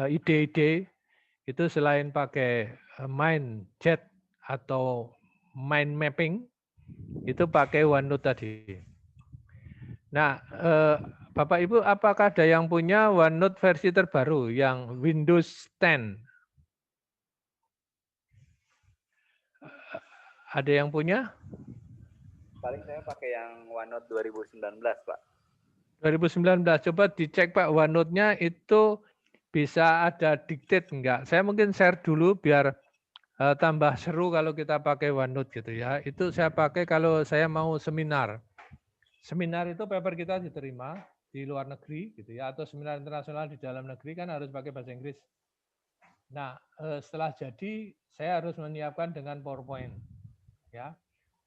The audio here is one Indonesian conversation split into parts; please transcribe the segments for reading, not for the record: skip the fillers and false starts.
ide-ide itu selain pakai mind chat atau mind mapping, itu pakai OneNote tadi. Nah, Bapak Ibu, apakah ada yang punya OneNote versi terbaru yang Windows 10? Ada yang punya? Paling saya pakai yang OneNote 2019, Pak. 2019, coba dicek Pak OneNote-nya itu bisa ada dictate enggak? Saya mungkin share dulu biar tambah seru kalau kita pakai OneNote gitu ya. Itu saya pakai kalau saya mau seminar. Seminar itu paper kita diterima di luar negeri gitu ya, atau seminar internasional di dalam negeri kan harus pakai bahasa Inggris. Nah, setelah jadi saya harus menyiapkan dengan PowerPoint ya.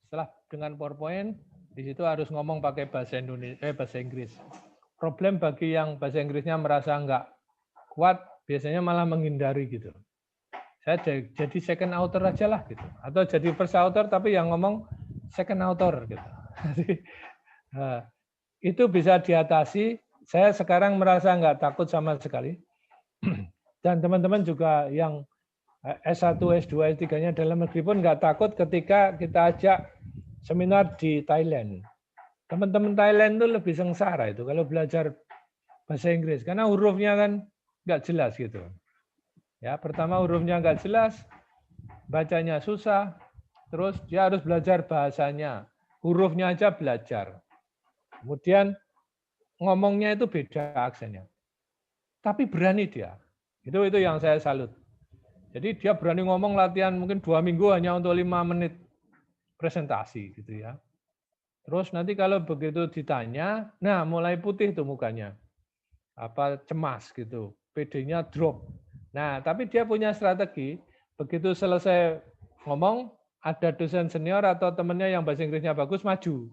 Setelah dengan PowerPoint di situ harus ngomong pakai bahasa bahasa Inggris. Problem bagi yang bahasa Inggrisnya merasa enggak kuat, biasanya malah menghindari gitu. Saya jadi second author aja lah gitu, atau jadi first author tapi yang ngomong second author gitu. Nah, itu bisa diatasi. Saya sekarang merasa nggak takut sama sekali. Dan teman-teman juga yang S1, S2, S3-nya dalam negeri pun nggak takut ketika kita ajak seminar di Thailand. Teman-teman Thailand itu lebih sengsara itu kalau belajar bahasa Inggris karena hurufnya kan nggak jelas gitu. Ya, pertama hurufnya nggak jelas, bacanya susah, terus dia harus belajar bahasanya, hurufnya aja belajar. Kemudian ngomongnya itu beda aksennya. Tapi berani dia. Itu yang saya salut. Jadi dia berani ngomong latihan mungkin 2 minggu hanya untuk 5 menit presentasi gitu ya. Terus nanti kalau begitu ditanya, nah mulai putih tuh mukanya. Apa cemas gitu. PD-nya drop. Nah, tapi dia punya strategi, begitu selesai ngomong, ada dosen senior atau temennya yang bahasa Inggrisnya bagus maju.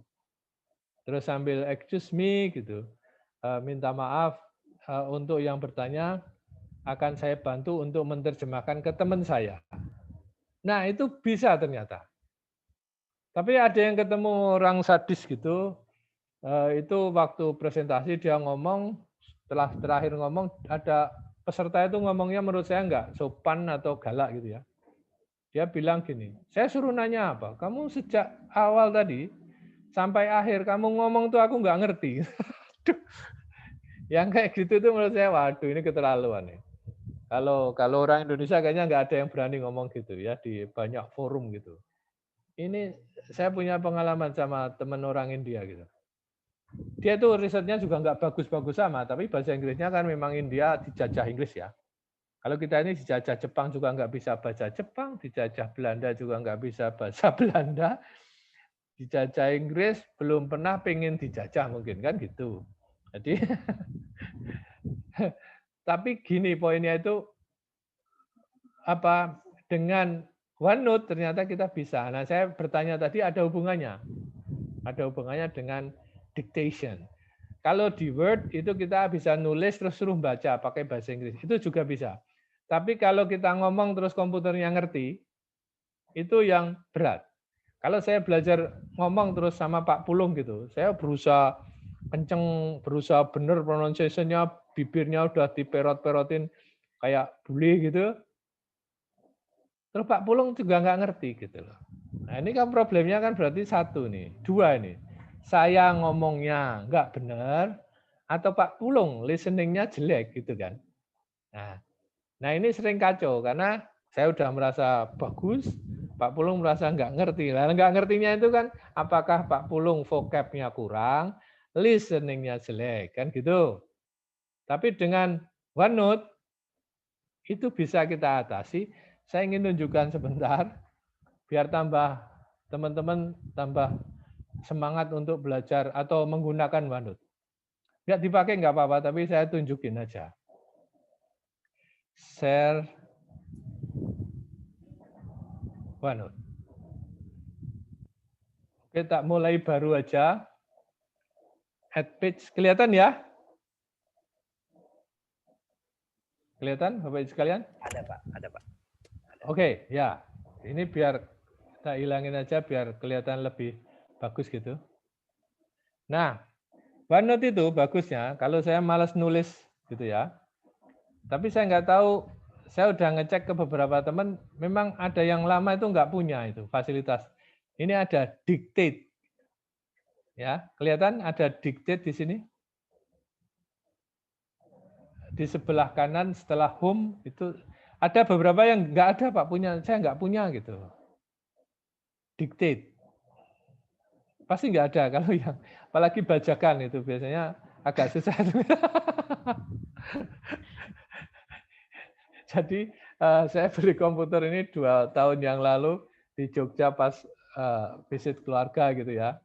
Terus sambil excuse me gitu. Minta maaf untuk yang bertanya, akan saya bantu untuk menerjemahkan ke teman saya. Nah, itu bisa ternyata. Tapi ada yang ketemu orang sadis gitu, itu waktu presentasi dia ngomong, setelah terakhir ngomong, ada peserta itu ngomongnya menurut saya enggak sopan atau galak gitu ya. Dia bilang gini, saya suruh nanya apa? Kamu sejak awal tadi sampai akhir kamu ngomong tuh aku nggak ngerti. Yang kayak gitu tuh menurut saya, waduh ini keterlaluan nih. Kalau orang Indonesia kayaknya nggak ada yang berani ngomong gitu ya di banyak forum gitu. Ini saya punya pengalaman sama teman orang India gitu. Dia tuh risetnya juga nggak bagus-bagus sama, tapi bahasa Inggrisnya kan memang India dijajah Inggris ya. Kalau kita ini dijajah Jepang juga nggak bisa baca Jepang, dijajah Belanda juga nggak bisa bahasa Belanda, dijajah Inggris belum pernah pengen dijajah mungkin kan gitu. Jadi tapi gini poinnya itu apa dengan OneNote ternyata kita bisa. Nah, saya bertanya tadi ada hubungannya. Ada hubungannya dengan dictation. Kalau di Word itu kita bisa nulis terus suruh baca pakai bahasa Inggris. Itu juga bisa. Tapi kalau kita ngomong terus komputernya ngerti, itu yang berat. Kalau saya belajar ngomong terus sama Pak Pulung gitu, saya berusaha kenceng, berusaha bener pronunciation-nya, bibirnya udah diperot-perotin kayak bule gitu, terus Pak Pulung juga nggak ngerti gitu loh. Nah ini kan problemnya kan berarti satu nih, dua nih. Saya ngomongnya nggak benar, atau Pak Pulung listeningnya jelek gitu kan. Nah ini sering kacau karena saya udah merasa bagus, Pak Pulung merasa nggak ngerti. Nah nggak ngertinya itu kan apakah Pak Pulung vocab-nya kurang, listeningnya jelek kan gitu. Tapi dengan OneNote itu bisa kita atasi. Saya ingin tunjukkan sebentar biar tambah teman-teman tambah semangat untuk belajar atau menggunakan OneNote. Nggak dipakai nggak apa-apa, tapi saya tunjukin aja. Share OneNote. Oke, tak mulai baru aja. Add page, kelihatan ya? Kelihatan Bapak Ibu sekalian? Ada Pak, ada Pak. Ada. Oke, ya. Ini biar kita hilangin aja biar kelihatan lebih bagus gitu. Nah, OneNote itu bagusnya kalau saya malas nulis gitu ya. Tapi saya nggak tahu, saya udah ngecek ke beberapa teman, memang ada yang lama itu nggak punya itu fasilitas. Ini ada dictate. Ya, kelihatan ada dictate di sini. Di sebelah kanan setelah home itu ada beberapa yang nggak ada Pak punya, saya nggak punya gitu. Dictate. Pasti nggak ada kalau yang, apalagi bajakan itu biasanya agak susah. Jadi saya beli komputer ini 2 tahun yang lalu di Jogja pas visit keluarga gitu ya.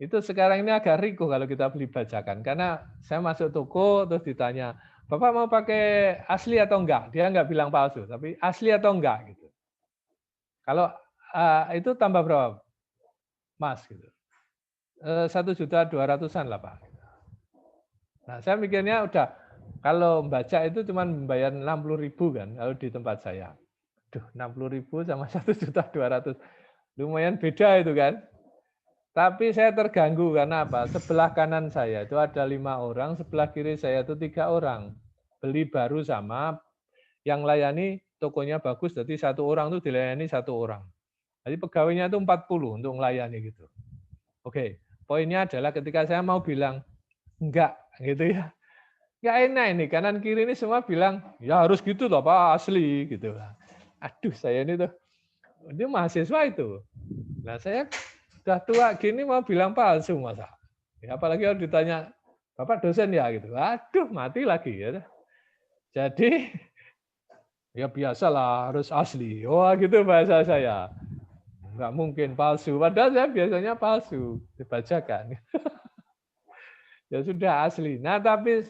Itu sekarang ini agak ricuh kalau kita beli bajakan. Karena saya masuk toko terus ditanya, Bapak mau pakai asli atau enggak? Dia enggak bilang palsu, tapi asli atau enggak gitu. Kalau itu tambah berapa, Mas? Gitu. 1.200.000-an lah Pak. Nah saya mikirnya udah, kalau membaca itu cuma membayar 60.000 kan, kalau di tempat saya. Duh, 60.000 sama 1.200.000. Lumayan beda itu kan. Tapi saya terganggu karena apa? Sebelah kanan saya itu ada 5 orang, sebelah kiri saya itu 3 orang. Beli baru sama, yang layani tokonya bagus, jadi 1 orang itu dilayani 1 orang. Jadi pegawainya itu 40 untuk melayani gitu. Oke, poinnya adalah ketika saya mau bilang enggak gitu ya. Enggak enak ini, kanan kiri ini semua bilang, ya harus gitu loh Pak, asli gitu. Aduh, saya ini tuh, ini mahasiswa itu. Nah, saya udah tua gini mau bilang palsu masa. Ya, apalagi harus ditanya, Bapak dosen ya gitu. Aduh, mati lagi ya. Jadi ya biasalah harus asli. Wah, gitu bahasa saya. Enggak mungkin palsu. Padahal saya biasanya palsu, dibacakan. Ya sudah asli. Nah, tapi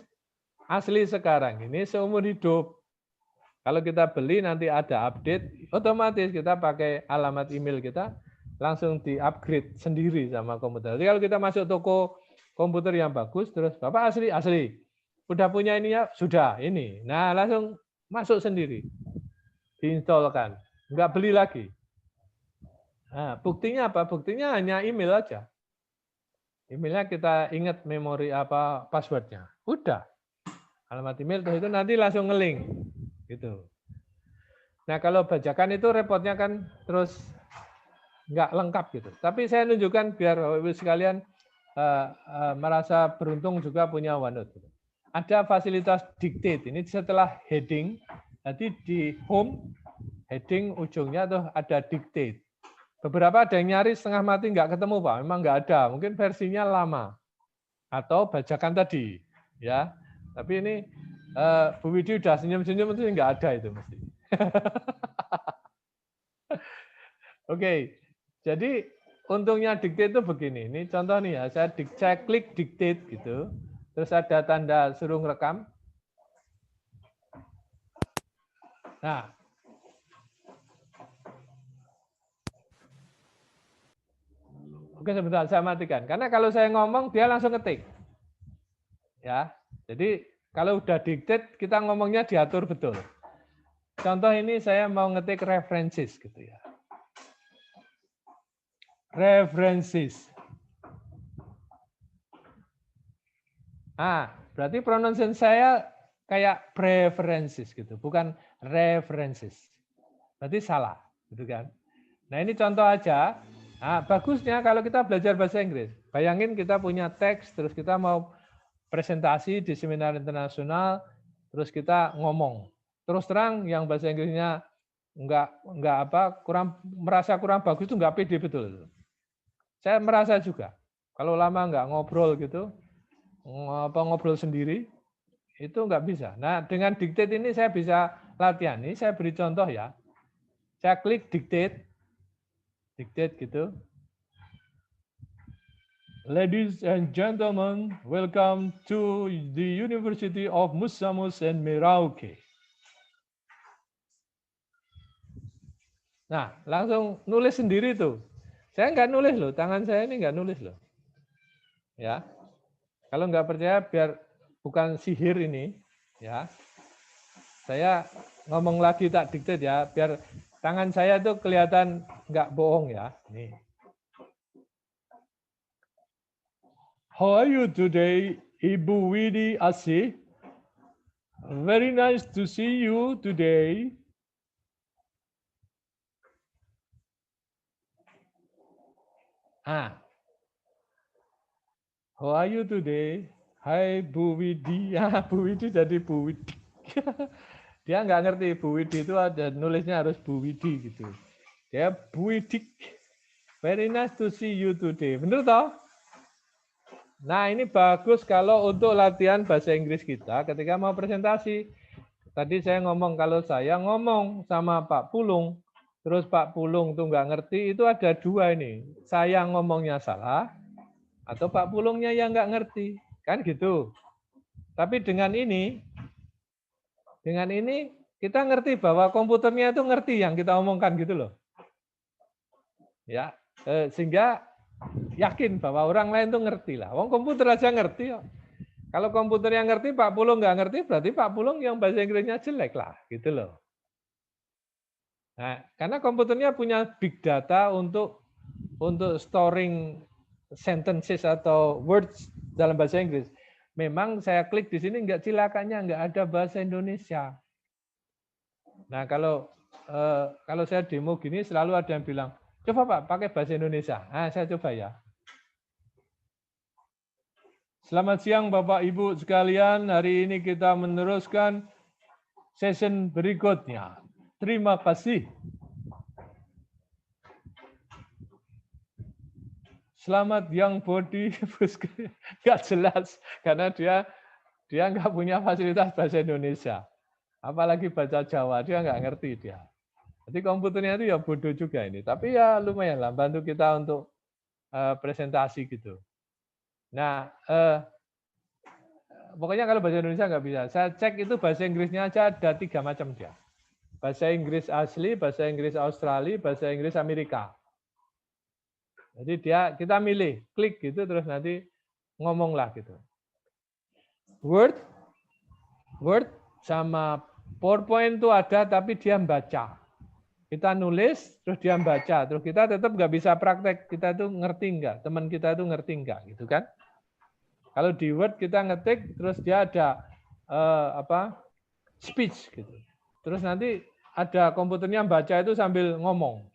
asli sekarang ini seumur hidup. Kalau kita beli nanti ada update, otomatis kita pakai alamat email kita, langsung di-upgrade sendiri sama komputer. Jadi kalau kita masuk toko komputer yang bagus, terus Bapak asli, asli. Udah punya ini ya? Sudah, ini. Nah, langsung masuk sendiri. Diinstalkan. Enggak beli lagi. Nah, buktinya apa? Buktinya hanya email aja. Emailnya kita ingat memori apa passwordnya. Udah. Alamat email itu nanti langsung nge-link. Gitu. Nah, kalau bajakan itu repotnya kan terus nggak lengkap gitu. Tapi saya nunjukkan biar Bapak Ibu sekalian merasa beruntung juga punya OneNote. Ada fasilitas dictate. Ini setelah heading, nanti di home, heading ujungnya tuh ada dictate. Beberapa ada yang nyari setengah mati nggak ketemu Pak, memang nggak ada. Mungkin versinya lama. Atau bajakan tadi. Ya, tapi ini Bu Widi udah senyum-senyum itu nggak ada itu mesti. Oke, jadi untungnya dictate itu begini. Ini contoh nih ya, saya klik dictate gitu, terus ada tanda suruh ngerekam. Nah, oke sebentar saya matikan. Karena kalau saya ngomong dia langsung ngetik. Ya, jadi kalau udah dictate kita ngomongnya diatur betul. Contoh ini saya mau ngetik references gitu ya. References. Ah, berarti pronunciation saya kayak preferences gitu, bukan references. Berarti salah, gitu kan? Nah, ini contoh aja. Nah, bagusnya kalau kita belajar bahasa Inggris. Bayangin kita punya teks, terus kita mau presentasi di seminar internasional, terus kita ngomong. Terus terang yang bahasa Inggrisnya merasa kurang bagus itu nggak pede betul. Saya merasa juga. Kalau lama nggak ngobrol gitu, ngobrol sendiri, itu nggak bisa. Nah, dengan dictate ini saya bisa latihan. Ini saya beri contoh ya. Saya klik dictate gitu. Ladies and gentlemen, welcome to the University of Musamus and Merauke. Nah, langsung nulis sendiri tuh. Saya nggak nulis loh, tangan saya ini nggak nulis loh. Ya, kalau nggak percaya biar bukan sihir ini, ya. Saya ngomong lagi tak dictate ya, biar tangan saya tuh kelihatan nggak bohong ya. Nih. How are you today, Ibu Widi Asih? Very nice to see you today. How are you today? Hai Bu Widi. Ya, Bu Widi jadi Bu Widi. Dia nggak ngerti Bu Widi itu ada nulisnya harus Bu Widi gitu. Dia Bu Widi. Very nice to see you today. Bener toh? Nah, ini bagus kalau untuk latihan bahasa Inggris kita ketika mau presentasi. Tadi saya ngomong, kalau saya ngomong sama Pak Pulung, terus Pak Pulung tuh nggak ngerti, itu ada dua ini. Saya ngomongnya salah, atau Pak Pulungnya yang nggak ngerti. Kan gitu. Tapi dengan ini kita ngerti bahwa komputernya itu ngerti yang kita omongkan gitu loh. Ya, sehingga yakin bahwa orang lain tuh ngerti lah. Wong komputer aja ngerti kok. Kalau komputer yang ngerti, Pak Pulung nggak ngerti, berarti Pak Pulung yang bahasa Inggrisnya jelek lah, gitu loh. Nah, karena komputernya punya big data untuk storing sentences atau words dalam bahasa Inggris. Memang saya klik di sini nggak cilakanya nggak ada bahasa Indonesia. Nah, kalau saya demo gini selalu ada yang bilang, coba Pak pakai bahasa Indonesia. Nah, saya coba ya. Selamat siang Bapak Ibu sekalian, hari ini kita meneruskan session berikutnya. Terima kasih. Selamat yang body, nggak jelas karena dia nggak punya fasilitas bahasa Indonesia. Apalagi baca Jawa, dia nggak ngerti dia. Jadi komputernya itu ya bodoh juga ini. Tapi ya lumayan lah, bantu kita untuk presentasi gitu. Nah, pokoknya kalau bahasa Indonesia nggak bisa. Saya cek itu bahasa Inggrisnya aja ada 3 macam dia. Bahasa Inggris asli, bahasa Inggris Australia, bahasa Inggris Amerika. Jadi kita milih, klik gitu terus nanti ngomonglah gitu. Word sama PowerPoint itu ada tapi dia membaca. Kita nulis terus dia membaca, terus kita tetap nggak bisa praktek. Kita tuh ngerti nggak? Teman kita tuh ngerti nggak gitu kan? Kalau di Word kita ngetik terus dia ada speech gitu. Terus nanti ada komputernya baca itu sambil ngomong.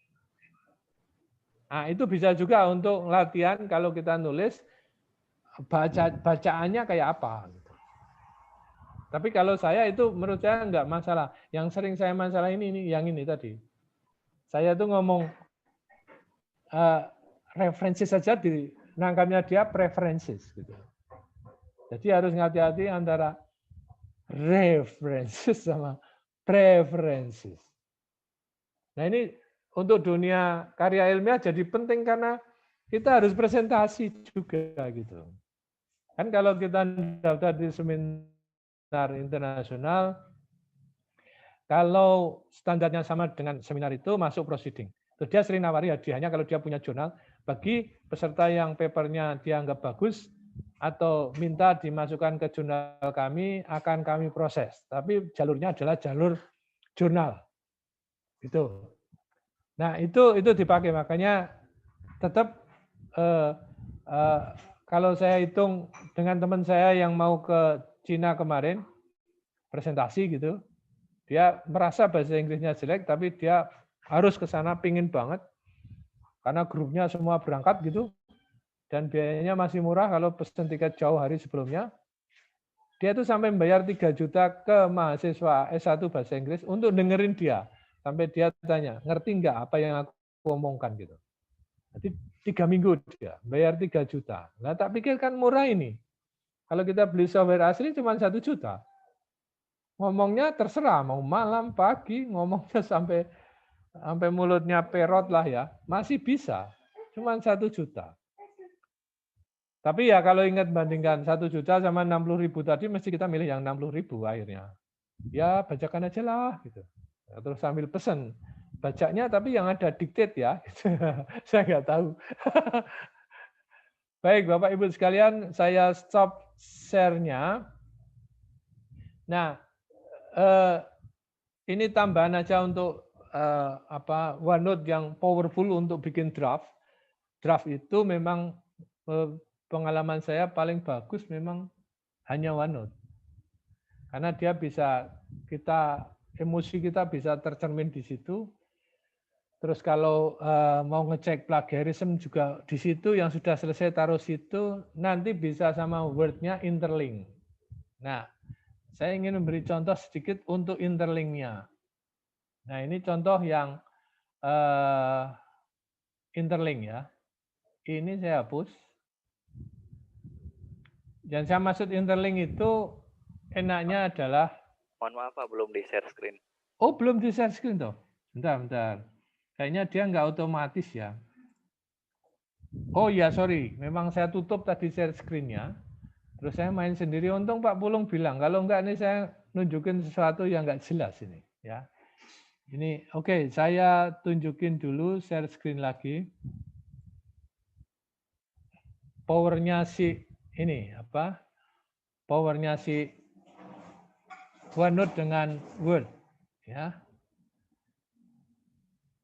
Nah, itu bisa juga untuk latihan kalau kita nulis bacaannya kayak apa gitu. Tapi kalau saya itu menurut saya enggak masalah. Yang sering saya masalah ini yang ini tadi. Saya tuh ngomong referensi saja di nangkapnya dia preferences gitu. Jadi harus hati-hati antara references sama preferences. Nah, ini untuk dunia karya ilmiah jadi penting karena kita harus presentasi juga gitu. Kan kalau kita daftar di seminar internasional, kalau standarnya sama dengan seminar itu masuk proceeding. Terus dia sering nawari hadiahnya kalau dia punya jurnal, bagi peserta yang papernya dia anggap bagus atau minta dimasukkan ke jurnal kami, akan kami proses. Tapi jalurnya adalah jalur jurnal. Gitu. Nah, itu dipakai, makanya tetap kalau saya hitung dengan teman saya yang mau ke Cina kemarin presentasi gitu, dia merasa bahasa Inggrisnya jelek tapi dia harus ke sana pingin banget karena grupnya semua berangkat gitu dan biayanya masih murah kalau pesen tiket jauh hari sebelumnya. Dia tuh sampai membayar 3 juta ke mahasiswa S1 bahasa Inggris untuk dengerin dia. Sampai dia tanya, ngerti nggak apa yang aku omongkan gitu. Jadi 3 minggu dia bayar 3 juta. Nah, tak pikir kan murah ini. Kalau kita beli software asli cuma 1 juta. Ngomongnya terserah, mau malam, pagi, ngomongnya sampai mulutnya perot lah ya. Masih bisa, cuma 1 juta. Tapi ya kalau ingat bandingkan 1 juta sama 60.000 tadi, mesti kita milih yang 60.000 akhirnya. Ya bacakan aja lah gitu. Terus sambil pesan, bacanya tapi yang ada dictate ya. Saya nggak tahu. Baik Bapak Ibu sekalian, saya stop share-nya. Nah, ini tambahan aja untuk OneNote yang powerful untuk bikin draft. Draft itu memang pengalaman saya paling bagus memang hanya OneNote. Karena dia bisa emosi kita bisa tercermin di situ. Terus kalau mau ngecek plagiarism juga di situ, yang sudah selesai taruh situ, nanti bisa sama Word-nya interlink. Nah, saya ingin memberi contoh sedikit untuk interlink-nya. Nah, ini contoh yang interlink ya. Ini saya hapus. Yang saya maksud interlink itu enaknya adalah... Mohon maaf Pak, belum di share screen. Oh, belum di share screen toh? Bentar. Kayaknya dia nggak otomatis ya. Oh ya, sorry. Memang saya tutup tadi share screen-nya. Terus saya main sendiri. Untung Pak Pulung bilang. Kalau enggak ini saya nunjukin sesuatu yang nggak jelas ini. Ya. Ini oke, saya tunjukin dulu share screen lagi. Powernya si ini apa? Powernya si OneNote dengan Word. Ya.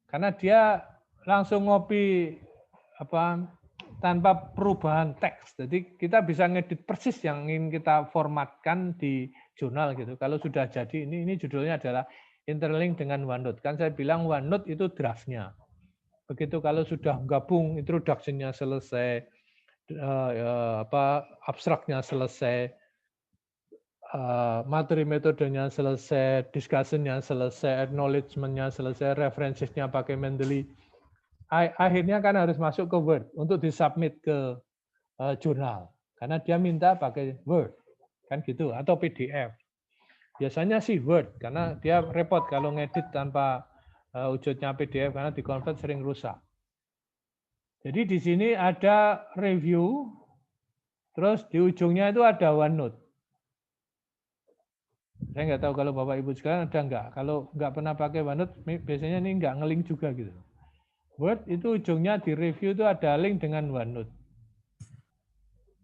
Karena dia langsung ngopi tanpa perubahan teks. Jadi kita bisa ngedit persis yang ingin kita formatkan di jurnal gitu. Kalau sudah jadi ini judulnya adalah interlink dengan OneNote. Kan saya bilang OneNote itu draftnya. Begitu kalau sudah gabung, introduction-nya selesai, abstraknya selesai, materi metodenya selesai, discussion-nya selesai, acknowledgement-nya selesai, references-nya pakai Mendeley. Akhirnya kan harus masuk ke Word untuk disubmit ke jurnal. Karena dia minta pakai Word. Kan gitu, atau PDF. Biasanya sih Word, karena dia repot kalau ngedit tanpa wujudnya PDF, karena di-convert sering rusak. Jadi di sini ada review, terus di ujungnya itu ada OneNote. Saya nggak tahu kalau Bapak Ibu sekalian ada nggak. Kalau nggak pernah pakai OneNote, biasanya ini nggak nge-link juga gitu. Word itu ujungnya di review itu ada link dengan OneNote.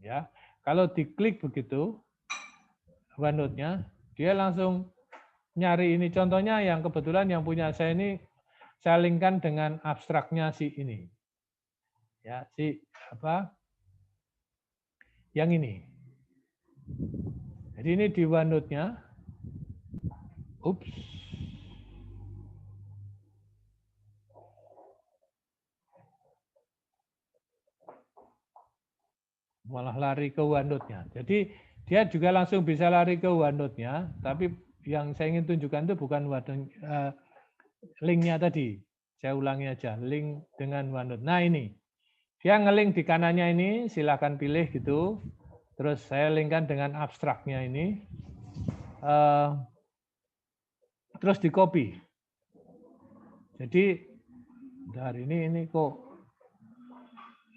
Ya, kalau diklik begitu OneNote-nya, dia langsung nyari ini. Contohnya yang kebetulan yang punya saya ini, saya linkkan dengan abstraknya si ini. Ya, si apa? Yang ini. Jadi ini di OneNote-nya. Ups. Malah lari ke OneNote-nya. Jadi dia juga langsung bisa lari ke OneNote-nya, tapi yang saya ingin tunjukkan itu bukan link-nya tadi. Saya ulangi aja, link dengan OneNote. Nah ini, dia nge-link di kanannya ini, silakan pilih gitu. Terus saya linkkan dengan abstraknya ini. Terus di copy. Jadi dari ini kok.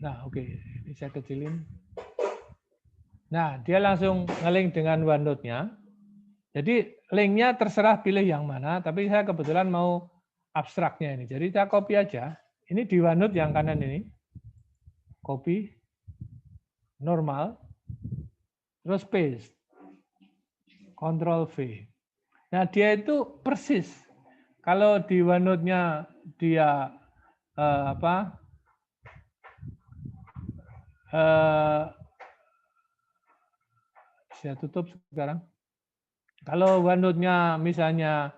Nah oke, ini saya kecilin. Nah dia langsung nge-link dengan OneNote-nya. Jadi link-nya terserah pilih yang mana, tapi saya kebetulan mau abstraknya ini. Jadi saya copy aja. Ini di OneNote yang kanan ini. Copy. Normal. Terus paste. Ctrl V. Nah, dia itu persis. Kalau di OneNote-nya dia saya tutup sekarang. Kalau OneNote-nya misalnya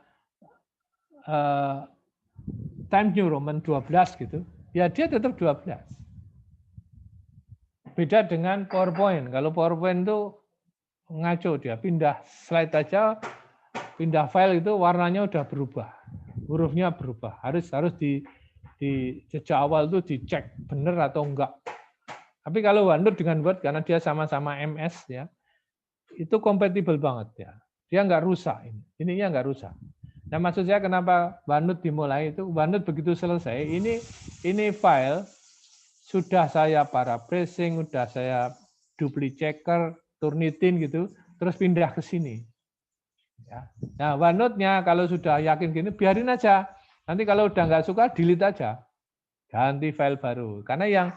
Times New Roman 12 gitu, ya dia tetap 12. Beda dengan PowerPoint. Kalau PowerPoint itu ngaco dia, pindah slide aja, pindah file itu warnanya udah berubah, hurufnya berubah. Harus di sejak awal itu dicek benar atau enggak. Tapi kalau OneNote dengan Word karena dia sama-sama MS ya, itu kompatibel banget ya. Dia nggak rusak ini. Ininya nggak rusak. Nah, maksud saya kenapa OneNote dimulai itu, OneNote begitu selesai, ini file sudah saya paraphrasing, sudah saya duplicate checker, turnitin gitu, terus pindah ke sini. Ya. Nah, OneNote-nya kalau sudah yakin gini, biarin aja. Nanti kalau udah nggak suka, delete aja. Ganti file baru. Karena yang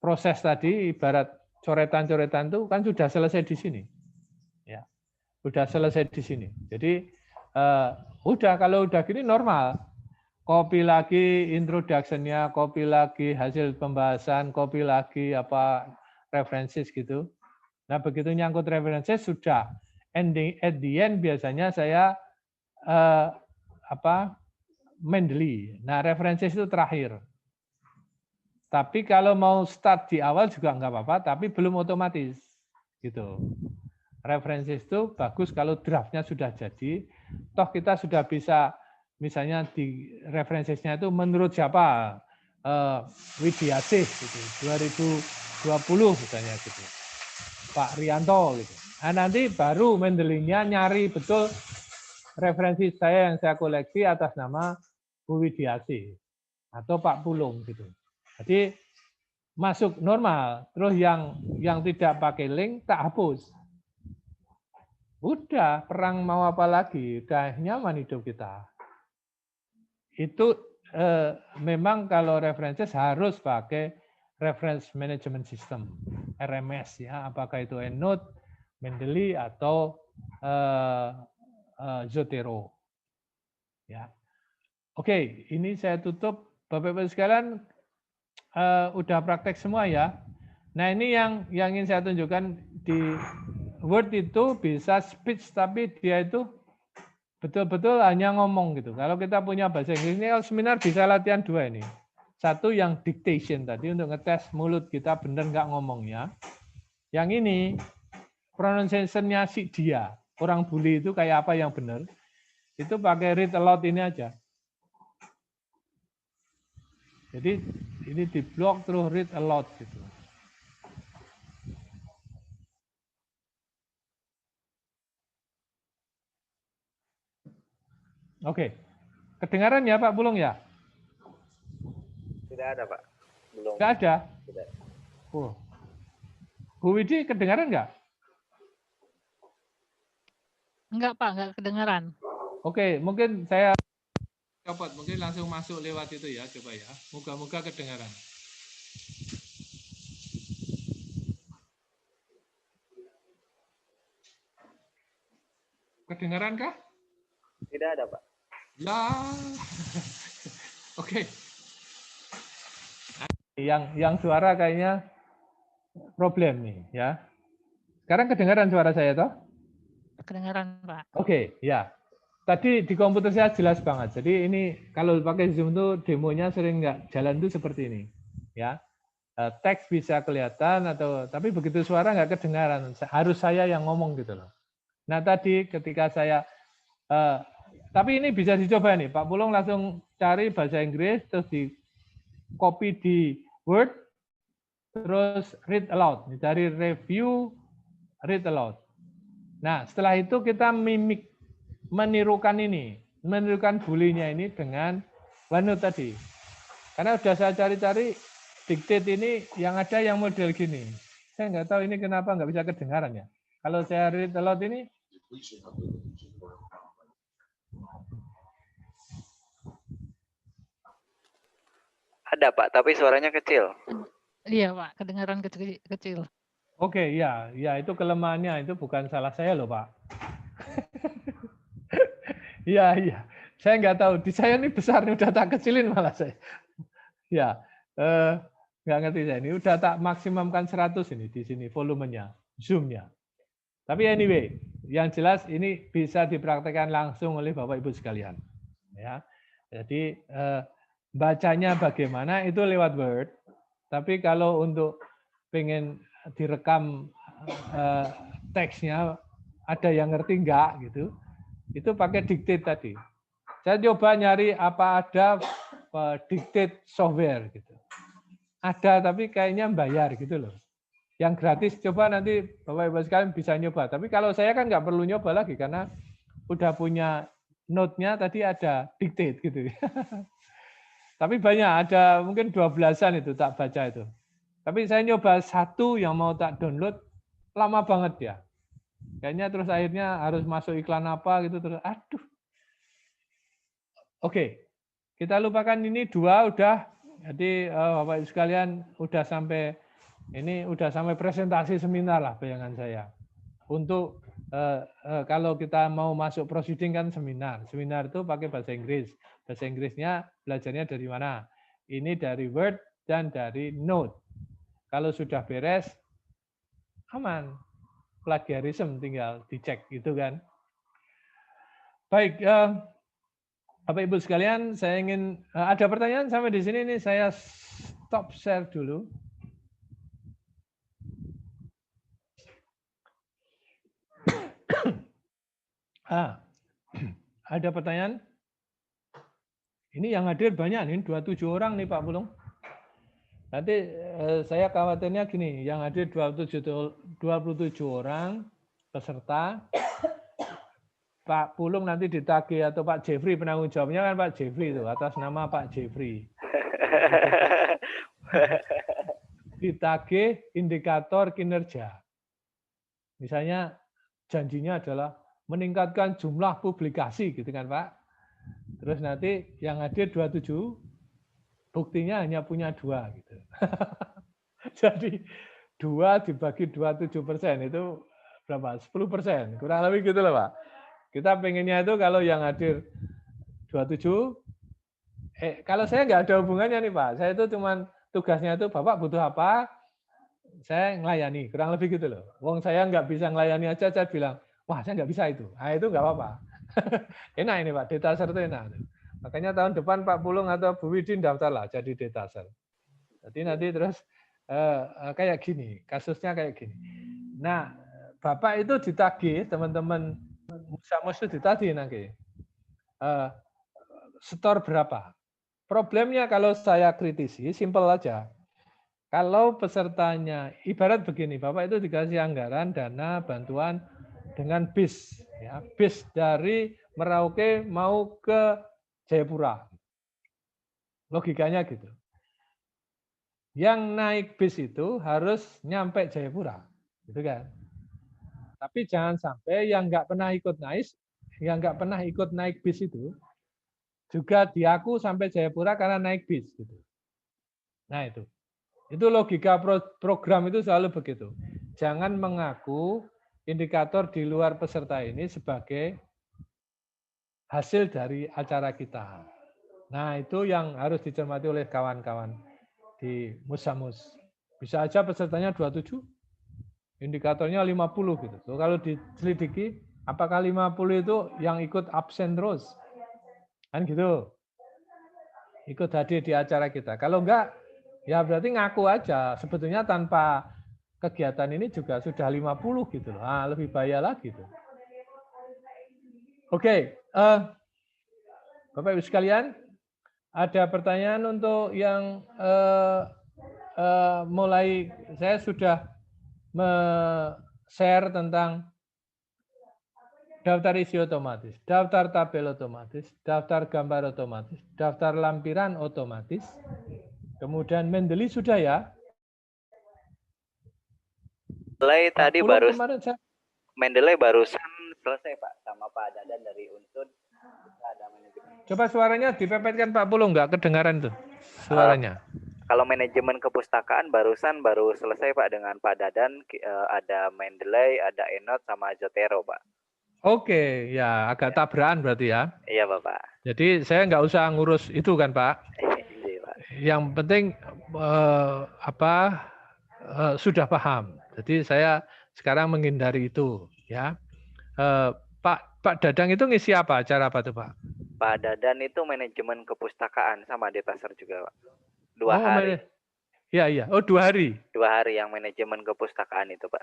proses tadi, ibarat coretan-coretan itu kan sudah selesai di sini. Ya, sudah selesai di sini. Jadi, udah kalau udah gini normal. Copy lagi introduction-nya, copy lagi hasil pembahasan, copy lagi references gitu. Nah, begitu nyangkut references sudah at the end biasanya saya Mendeley. Nah, references itu terakhir. Tapi kalau mau start di awal juga nggak apa-apa, tapi belum otomatis. Gitu. References itu bagus kalau draftnya sudah jadi, toh kita sudah bisa, misalnya di referensinya itu menurut siapa, Widiasih gitu, 2020 misalnya gitu, Pak Rianto gitu. Nah, nanti baru Mendeley-nya nyari betul referensi saya yang saya koleksi atas nama Bu Widiasih atau Pak Pulung gitu. Jadi masuk normal, terus yang tidak pakai link tak hapus. Udah, perang mau apa lagi? Udah nyaman hidup kita. Itu memang kalau references harus pakai Reference Management System, RMS ya. Apakah itu EndNote, Mendeley atau Zotero. Ya. Oke, ini saya tutup. Bapak-Ibu sekalian, udah praktek semua ya. Nah, ini yang ingin saya tunjukkan di Word itu bisa speech, tapi dia itu betul-betul hanya ngomong gitu. Kalau kita punya bahasa Inggris ini, kalau seminar bisa latihan dua ini. Satu yang dictation tadi untuk ngetes mulut kita benar nggak ngomongnya. Yang ini pronunciation-nya si dia. Orang bully itu kayak apa yang benar. Itu pakai read aloud ini aja. Jadi ini di blok terus read aloud gitu. Oke. Kedengaran ya Pak Pulung ya? Tidak ada, Pak. Belum. Tidak ada? Tidak. Oh. Bu Widi kedengaran nggak? Enggak, Pak, enggak kedengaran. Oke, mungkin saya copot, mungkin langsung masuk lewat itu ya, coba ya. Moga-moga kedengaran. Kedengaran kah? Tidak ada, Pak. Ya. Oke. Yang suara kayaknya problem nih ya. Sekarang kedengaran suara saya toh? Kedengaran, Pak. Oke, ya. Tadi di komputer saya jelas banget. Jadi ini kalau pakai Zoom tuh demonya sering nggak jalan tuh seperti ini, ya. Teks bisa kelihatan tapi begitu suara nggak kedengaran. Harus saya yang ngomong gitu loh. Nah tadi ketika saya tapi ini bisa dicoba nih, Pak Pulung langsung cari bahasa Inggris terus di copy di Word, terus read aloud. Cari review, read aloud. Nah setelah itu kita menirukan bulinya ini dengan OneNote tadi. Karena sudah saya cari-cari dictate ini yang ada yang model gini. Saya nggak tahu ini kenapa nggak bisa kedengaran ya. Kalau saya read aloud ini, Ada, Pak, tapi suaranya kecil. Iya, Pak, kedengaran kecil. Oke, ya itu kelemahannya, itu bukan salah saya loh, Pak. Iya. Saya nggak tahu, di saya ini besar nih, udah tak kecilin malah saya. Ya, nggak ngerti saya ini, udah tak maksimumkan 100 ini di sini volumenya, zoom-nya. Tapi anyway, yang jelas ini bisa dipraktekkan langsung oleh Bapak Ibu sekalian. Ya, jadi bacanya bagaimana itu lewat Word. Tapi kalau untuk pengen direkam teksnya, ada yang ngerti enggak gitu, itu pakai dictate tadi. Saya coba nyari apa ada dictate software gitu. Ada tapi kayaknya bayar gitu loh. Yang gratis coba nanti Bapak Ibu sekalian bisa nyoba. Tapi kalau saya kan nggak perlu nyoba lagi karena udah punya note-nya tadi ada dictate gitu. Tapi banyak, ada mungkin 12-an itu tak baca itu. Tapi saya nyoba satu yang mau tak download, lama banget ya. Kayaknya terus akhirnya harus masuk iklan apa gitu terus. Aduh. Oke, kita lupakan ini dua udah. Jadi Bapak Ibu sekalian udah sampai presentasi seminar lah bayangan saya. Untuk kalau kita mau masuk proceeding kan seminar. Seminar itu pakai bahasa Inggris. Bahasa Inggrisnya belajarnya dari mana? Ini dari Word dan dari Note. Kalau sudah beres, aman. plagiarisme, tinggal dicek gitu kan. Baik, Bapak Ibu sekalian, saya ingin ada pertanyaan sampai di sini nih, saya stop share dulu. Ada pertanyaan? Ini yang hadir banyak nih, 27 orang nih Pak Pulung. Nanti saya khawatirnya gini, yang hadir 27 orang peserta, Pak Pulung nanti ditagih atau Pak Jeffrey, penanggung jawabnya kan Pak Jeffrey itu, atas nama Pak Jeffrey. Ditagih indikator kinerja. Misalnya janjinya adalah meningkatkan jumlah publikasi gitu kan Pak. Terus nanti yang hadir 27, buktinya hanya punya 2 gitu. Jadi 2 dibagi 27% itu berapa? 10%, kurang lebih gitu loh Pak. Kita pengennya itu kalau yang hadir 27, kalau saya nggak ada hubungannya nih Pak, saya itu cuman tugasnya itu Bapak butuh apa, saya ngelayani, kurang lebih gitu loh. Wong saya nggak bisa ngelayani aja, saya bilang, wah saya nggak bisa itu. Nah itu nggak apa-apa. Enak ini Pak, detaser itu enak. Makanya tahun depan Pak Pulung atau Bu Widin daftarlah jadi detaser. Jadi nanti terus kayak gini, kasusnya kayak gini. Nah, Bapak itu ditagih, teman-teman Musamus itu ditagih nanti. Setor berapa? Problemnya kalau saya kritisi, simpel aja. Kalau pesertanya, ibarat begini, Bapak itu dikasih anggaran, dana, bantuan dengan bis. Ya, bis dari Merauke mau ke Jayapura. Logikanya gitu. Yang naik bis itu harus nyampe Jayapura. Gitu kan. Tapi jangan sampai yang nggak pernah ikut naik bis itu, juga diaku sampai Jayapura karena naik bis. Gitu. Nah itu. Itu logika program itu selalu begitu. Jangan mengaku indikator di luar peserta ini sebagai hasil dari acara kita. Nah, itu yang harus dicermati oleh kawan-kawan di Musamus. Bisa aja pesertanya 27, indikatornya 50 gitu. So, kalau diselidiki, apakah 50 itu yang ikut absen terus? Kan gitu. Ikut hadir di acara kita. Kalau enggak, ya berarti ngaku aja. Sebetulnya tanpa kegiatan ini juga sudah 50 gitu loh. Ah, lebih bahaya lagi tuh. Oke, Bapak Ibu sekalian, ada pertanyaan untuk yang mulai saya sudah share tentang daftar isi otomatis, daftar tabel otomatis, daftar gambar otomatis, daftar lampiran otomatis, kemudian Mendeley sudah ya? Mendeley tadi baru saya... Mendeley barusan selesai Pak sama Pak Dadan dari Unsud. Ada manajemen. Coba suaranya dipepetkan Pak Pulung, nggak kedengaran tuh suaranya. Kalau manajemen kepustakaan baru selesai Pak dengan Pak Dadan, ada Mendeley, ada Enot sama Zotero Pak. Oke, ya agak tabrakan berarti ya. Iya Bapak. Jadi saya nggak usah ngurus itu kan Pak. Iya, Pak. Yang penting sudah paham. Jadi saya sekarang menghindari itu ya. Pak Dadang itu ngisi apa? Acara apa tuh Pak? Pak Dadan itu manajemen kepustakaan sama detaser juga Pak. 2 hari. Iya. Oh 2 hari. 2 hari yang manajemen kepustakaan itu Pak.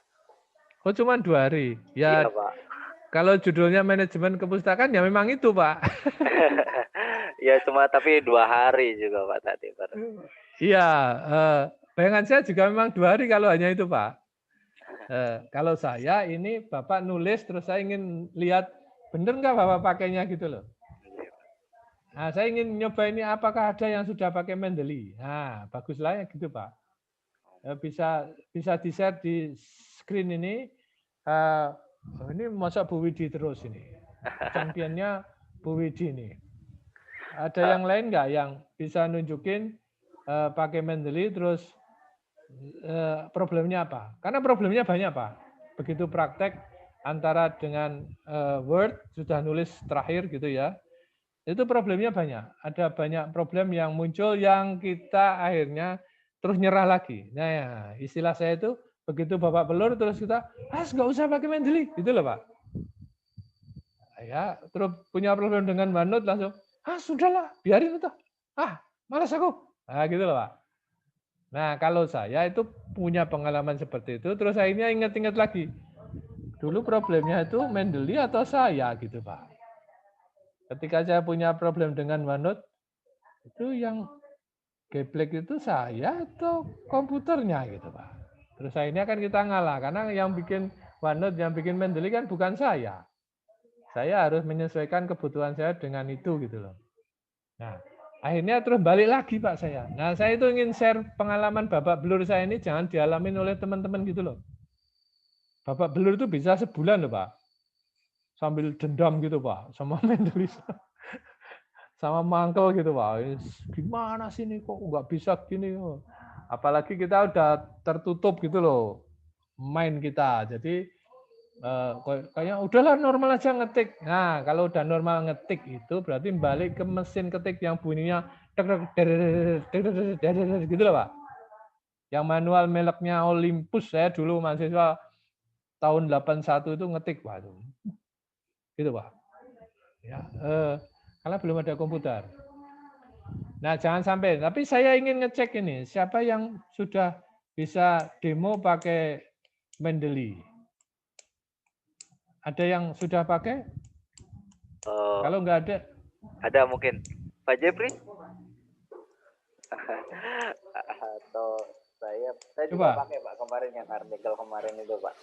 Oh cuma 2 hari. Ya. Iya Pak. Kalau judulnya manajemen kepustakaan ya memang itu Pak. Ya cuma tapi 2 hari juga Pak tadi Pak. Iya. Bayangan saya juga memang 2 hari kalau hanya itu Pak. Kalau saya ini Bapak nulis terus saya ingin lihat benar nggak Bapak pakainya gitu loh. Nah, saya ingin nyoba ini apakah ada yang sudah pakai Mendeley. Nah, baguslah ya gitu Pak. Bisa di-share di screen ini. Ini masa Bu Widi terus ini. Championnya Bu Widi ini. Ada yang lain nggak yang bisa nunjukin pakai Mendeley terus problemnya apa? Karena problemnya banyak Pak. Begitu praktek antara dengan Word sudah nulis terakhir gitu ya. Itu problemnya banyak. Ada banyak problem yang muncul yang kita akhirnya terus nyerah lagi. Nah, ya, istilah saya itu Begitu Bapak pelur terus kita, nggak usah pakai Mendeley, gitu loh Pak. Ya, terus punya problem dengan OneNote langsung, sudahlah, biarin itu. Malas aku. Nah, gitu loh Pak. Nah, kalau saya itu punya pengalaman seperti itu, terus akhirnya ingat-ingat lagi. Dulu problemnya itu Mendeley atau saya gitu Pak. Ketika saya punya problem dengan OneNote, itu yang geblek itu saya atau komputernya gitu Pak. Terus akhirnya kan kita ngalah, karena yang bikin OneNote, yang bikin Mendeley kan bukan saya. Saya harus menyesuaikan kebutuhan saya dengan itu gitu loh. Nah, akhirnya terus balik lagi Pak saya. Nah, saya itu ingin share pengalaman babak belur saya ini jangan dialamin oleh teman-teman gitu loh. Babak belur itu bisa sebulan loh Pak. Sambil dendam gitu Pak, sama Mendeley. Sama mangkel gitu Pak. Gimana sih ini kok nggak bisa gini. Apalagi kita udah tertutup gitu loh main kita. Jadi kayaknya udahlah normal aja ngetik. Nah, kalau udah normal ngetik itu berarti balik ke mesin ketik yang bunyinya gitu loh Pak. Yang manual mereknya Olympus, saya dulu mahasiswa tahun 81 itu ngetik Pak. Gitu Pak. Ya, karena belum ada komputer. Nah, jangan sampai. Tapi saya ingin ngecek ini, siapa yang sudah bisa demo pakai Mendeley? Ada yang sudah pakai? Kalau nggak ada? Ada mungkin. Pak Jepri? Atau saya juga pakai Pak kemarin yang artikel kemarin itu Pak.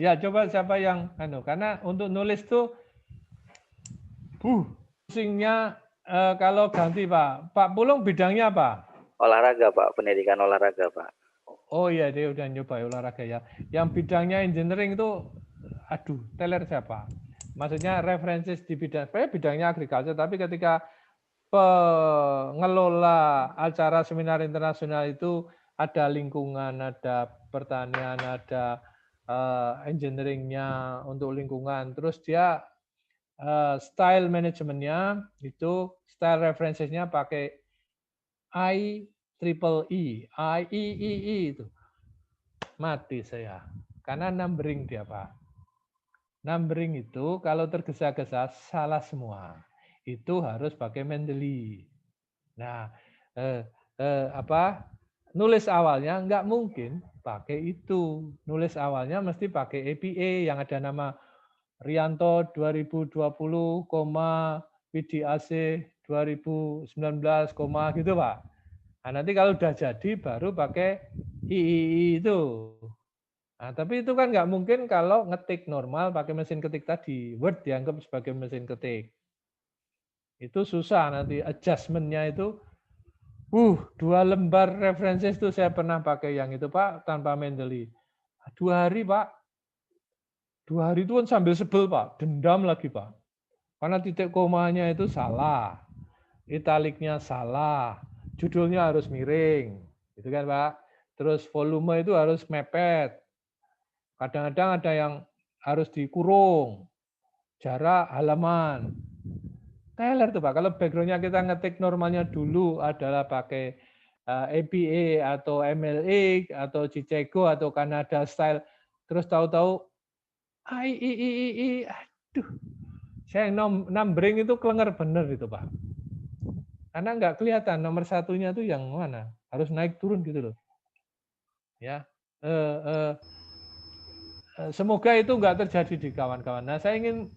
Ya, coba siapa yang karena untuk nulis tuh pusingnya kalau ganti Pak. Pak Pulung bidangnya apa? Olahraga Pak, pendidikan olahraga Pak. Oh iya, dia udah nyoba olahraga ya. Yang bidangnya engineering itu, teler siapa? Maksudnya referensi di bidangnya agriculture, tapi ketika pengelola acara seminar internasional itu ada lingkungan, ada pertanian, ada engineeringnya untuk lingkungan, terus dia style manajemennya itu style referensinya pakai IEEE itu. Mati saya. Karena numbering dia Pak. Numbering itu kalau tergesa-gesa salah semua. Itu harus pakai Mendeley. Nah, nulis awalnya nggak mungkin pakai itu. Nulis awalnya mesti pakai APA yang ada nama Rianto 2020, PDAC 2019, gitu Pak. Nah, nanti kalau udah jadi baru pakai III itu. Nah, tapi itu kan nggak mungkin kalau ngetik normal pakai mesin ketik tadi. Word dianggap sebagai mesin ketik. Itu susah nanti adjustment-nya itu. 2 lembar referensi itu saya pernah pakai yang itu Pak, tanpa Mendeley. 2 hari Pak. 2 hari itu kan sambil sebel Pak, dendam lagi Pak. Karena titik komanya itu salah, italiknya salah, judulnya harus miring, gitu kan Pak. Terus volume itu harus mepet. Kadang-kadang ada yang harus dikurung, jarak halaman. Teler tuh Pak, kalau backgroundnya kita ngetik normalnya dulu adalah pakai APA atau MLA atau Chicago atau Canada style, terus tahu-tahu aduh, saya numbering itu kelenger bener itu Pak. Karena nggak kelihatan nomor satunya itu yang mana, harus naik turun gitu loh. Ya, semoga itu nggak terjadi di kawan-kawan. Nah, saya ingin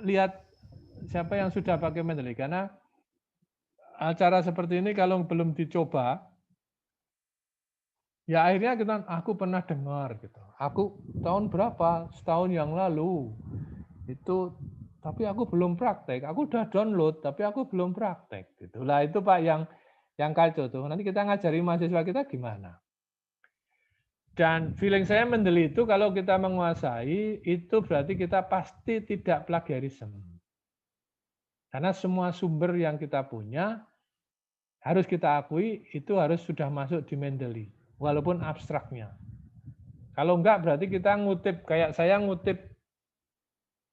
lihat siapa yang sudah pakai Mendeley, karena acara seperti ini kalau belum dicoba, ya akhirnya aku pernah dengar gitu. Aku tahun berapa? Setahun yang lalu itu, tapi aku belum praktek. Aku udah download, tapi aku belum praktek. Gitulah itu Pak yang kacau tuh. Nanti kita ngajari mahasiswa kita gimana. Dan feeling saya Mendeley itu kalau kita menguasai itu berarti kita pasti tidak plagiarisme. Karena semua sumber yang kita punya harus kita akui itu harus sudah masuk di Mendeley, walaupun abstraknya. Kalau enggak berarti kita ngutip, kayak saya ngutip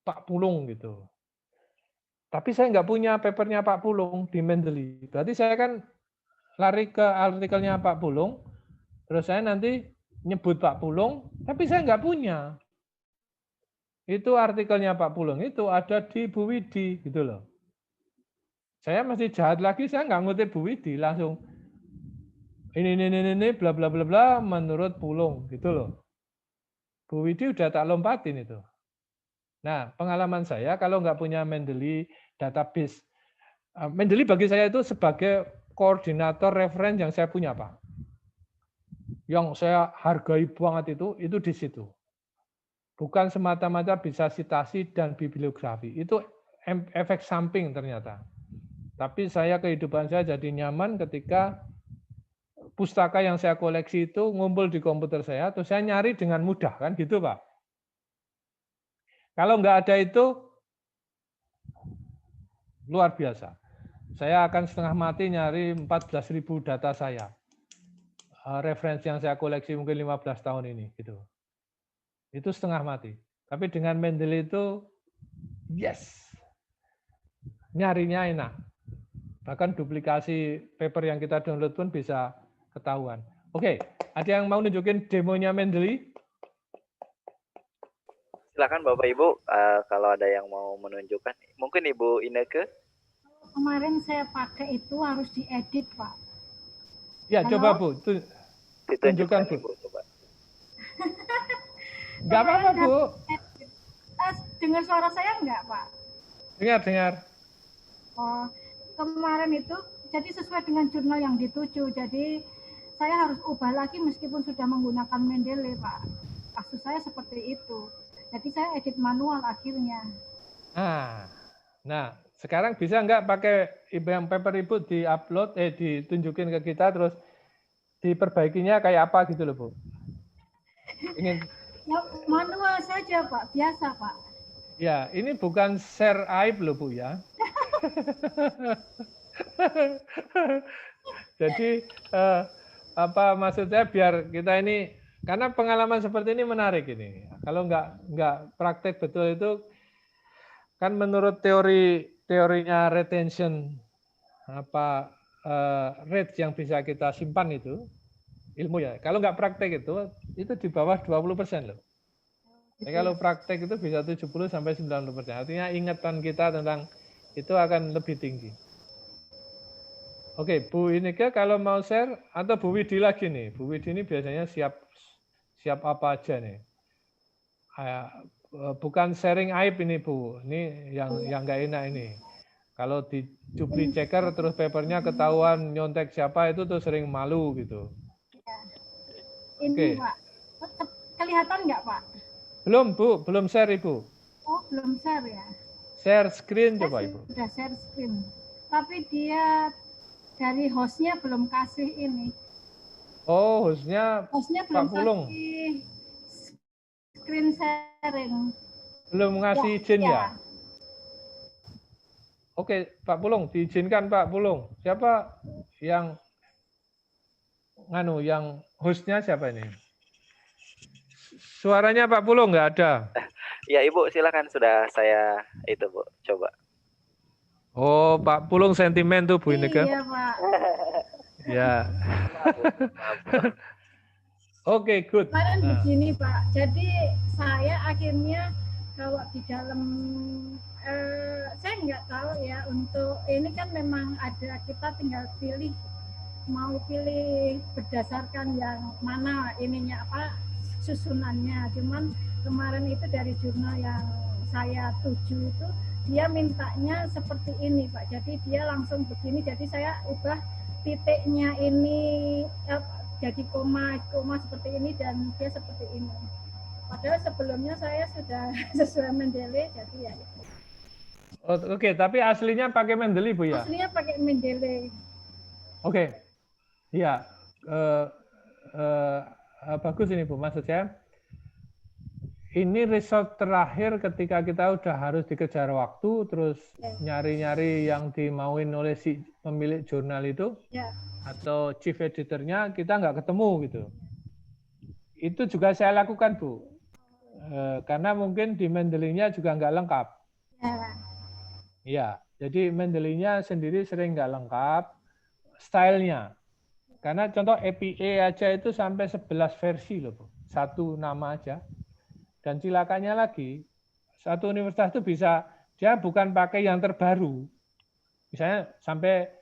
Pak Pulung gitu. Tapi saya nggak punya papernya Pak Pulung di Mendeley. Berarti saya kan lari ke artikelnya Pak Pulung, terus saya nanti nyebut Pak Pulung, tapi saya nggak punya. Itu artikelnya Pak Pulung itu ada di Bu Widi gitu loh. Saya masih jahat lagi, saya nggak ngutip Bu Widi, langsung ini bla bla bla bla menurut Pulung gitu loh. Bu Widi udah tak lompatin itu. Nah, pengalaman saya kalau nggak punya Mendeley database, Mendeley bagi saya itu sebagai koordinator referensi yang saya punya, Pak. Yang saya hargai banget itu di situ. Bukan semata-mata bisa citasi dan bibliografi. Itu efek samping ternyata. Tapi kehidupan saya jadi nyaman ketika pustaka yang saya koleksi itu ngumpul di komputer saya, terus saya nyari dengan mudah, kan gitu, Pak. Kalau nggak ada itu, luar biasa. Saya akan setengah mati nyari 14.000 data saya. Referensi yang saya koleksi mungkin 15 tahun ini, gitu. Itu setengah mati. Tapi dengan Mendeley itu, yes, nyarinya enak. Bahkan duplikasi paper yang kita download pun bisa ketahuan. Oke, ada yang mau nunjukin demonya Mendeley? Silakan Bapak Ibu, kalau ada yang mau menunjukkan. Mungkin Ibu Ineke? Kemarin saya pakai itu harus diedit, Pak. Ya, halo? coba Bu, tunjukkan Bu. Ibu, coba. Enggak apa-apa Bu. Dengar suara saya enggak, Pak? Dengar. Oh, kemarin itu jadi sesuai dengan jurnal yang dituju. Jadi saya harus ubah lagi meskipun sudah menggunakan Mendeley, Pak. Kasus saya seperti itu. Jadi saya edit manual akhirnya. Nah, sekarang bisa nggak pakai yang paper Ibu di-upload, ditunjukin ke kita, terus diperbaikinya kayak apa gitu loh, Bu? Ingin Ya, manual saja, Pak. Biasa, Pak. Ya, ini bukan share aib loh, Bu ya. Jadi, apa maksudnya biar kita ini, karena pengalaman seperti ini menarik ini. Kalau nggak praktek betul itu, kan menurut teorinya retention, rate yang bisa kita simpan itu, ilmu ya. Kalau nggak praktek itu di bawah 20% loh. Jadi kalau praktek itu bisa 70-90%. Artinya ingatan kita tentang itu akan lebih tinggi. Oke, Bu Ineke kalau mau share, atau Bu Widi lagi nih. Bu Widi ini biasanya siap apa aja nih. Bukan sharing aib ini Bu, ini yang nggak enak ini. Kalau di jupli checker terus papernya ketahuan nyontek siapa itu tuh sering malu gitu. Ini Pak, kelihatan nggak Pak? Belum Bu, belum share Ibu. Oh belum share ya? Share screen coba Ibu. Sudah share screen, tapi dia dari hostnya belum kasih ini. Oh, hostnya belum Pak Pulung. kasih screen sharing. Belum ngasih izin ya? Oke, Pak Pulung, diizinkan Pak Pulung. Siapa yang hostnya siapa ini? Suaranya Pak Pulung nggak ada. Ya Ibu, silakan sudah saya itu Bu, coba. Oh, Pak Pulung sentimen tuh Bu Ineke. Iya Pak. Ya. Oke, good. Kemarin begini Pak, jadi saya akhirnya kalau di dalam saya nggak tahu ya, untuk ini kan memang ada, kita tinggal pilih, mau pilih berdasarkan yang mana ininya apa susunannya. Cuman kemarin itu dari jurnal yang saya tuju itu dia mintanya seperti ini Pak, jadi dia langsung begini, jadi saya ubah titiknya ini jadi koma seperti ini dan dia seperti ini. Padahal sebelumnya saya sudah sesuai Mendeley, jadi ya itu. Oke, tapi aslinya pakai Mendeley Bu ya? Aslinya pakai Mendeley. Oke, iya. Bagus ini Bu, maksud saya. Ini result terakhir ketika kita udah harus dikejar waktu, terus nyari-nyari yang dimauin oleh si pemilik jurnal itu, atau chief editornya, kita nggak ketemu gitu. Itu juga saya lakukan Bu, karena mungkin di Mendeley-nya juga nggak lengkap. Ya, jadi Mendeley-nya sendiri sering nggak lengkap, stylenya. Karena contoh APA aja itu sampai 11 versi loh, Bu. Satu nama aja. Dan cilakanya lagi, satu universitas itu bisa, dia bukan pakai yang terbaru. Misalnya sampai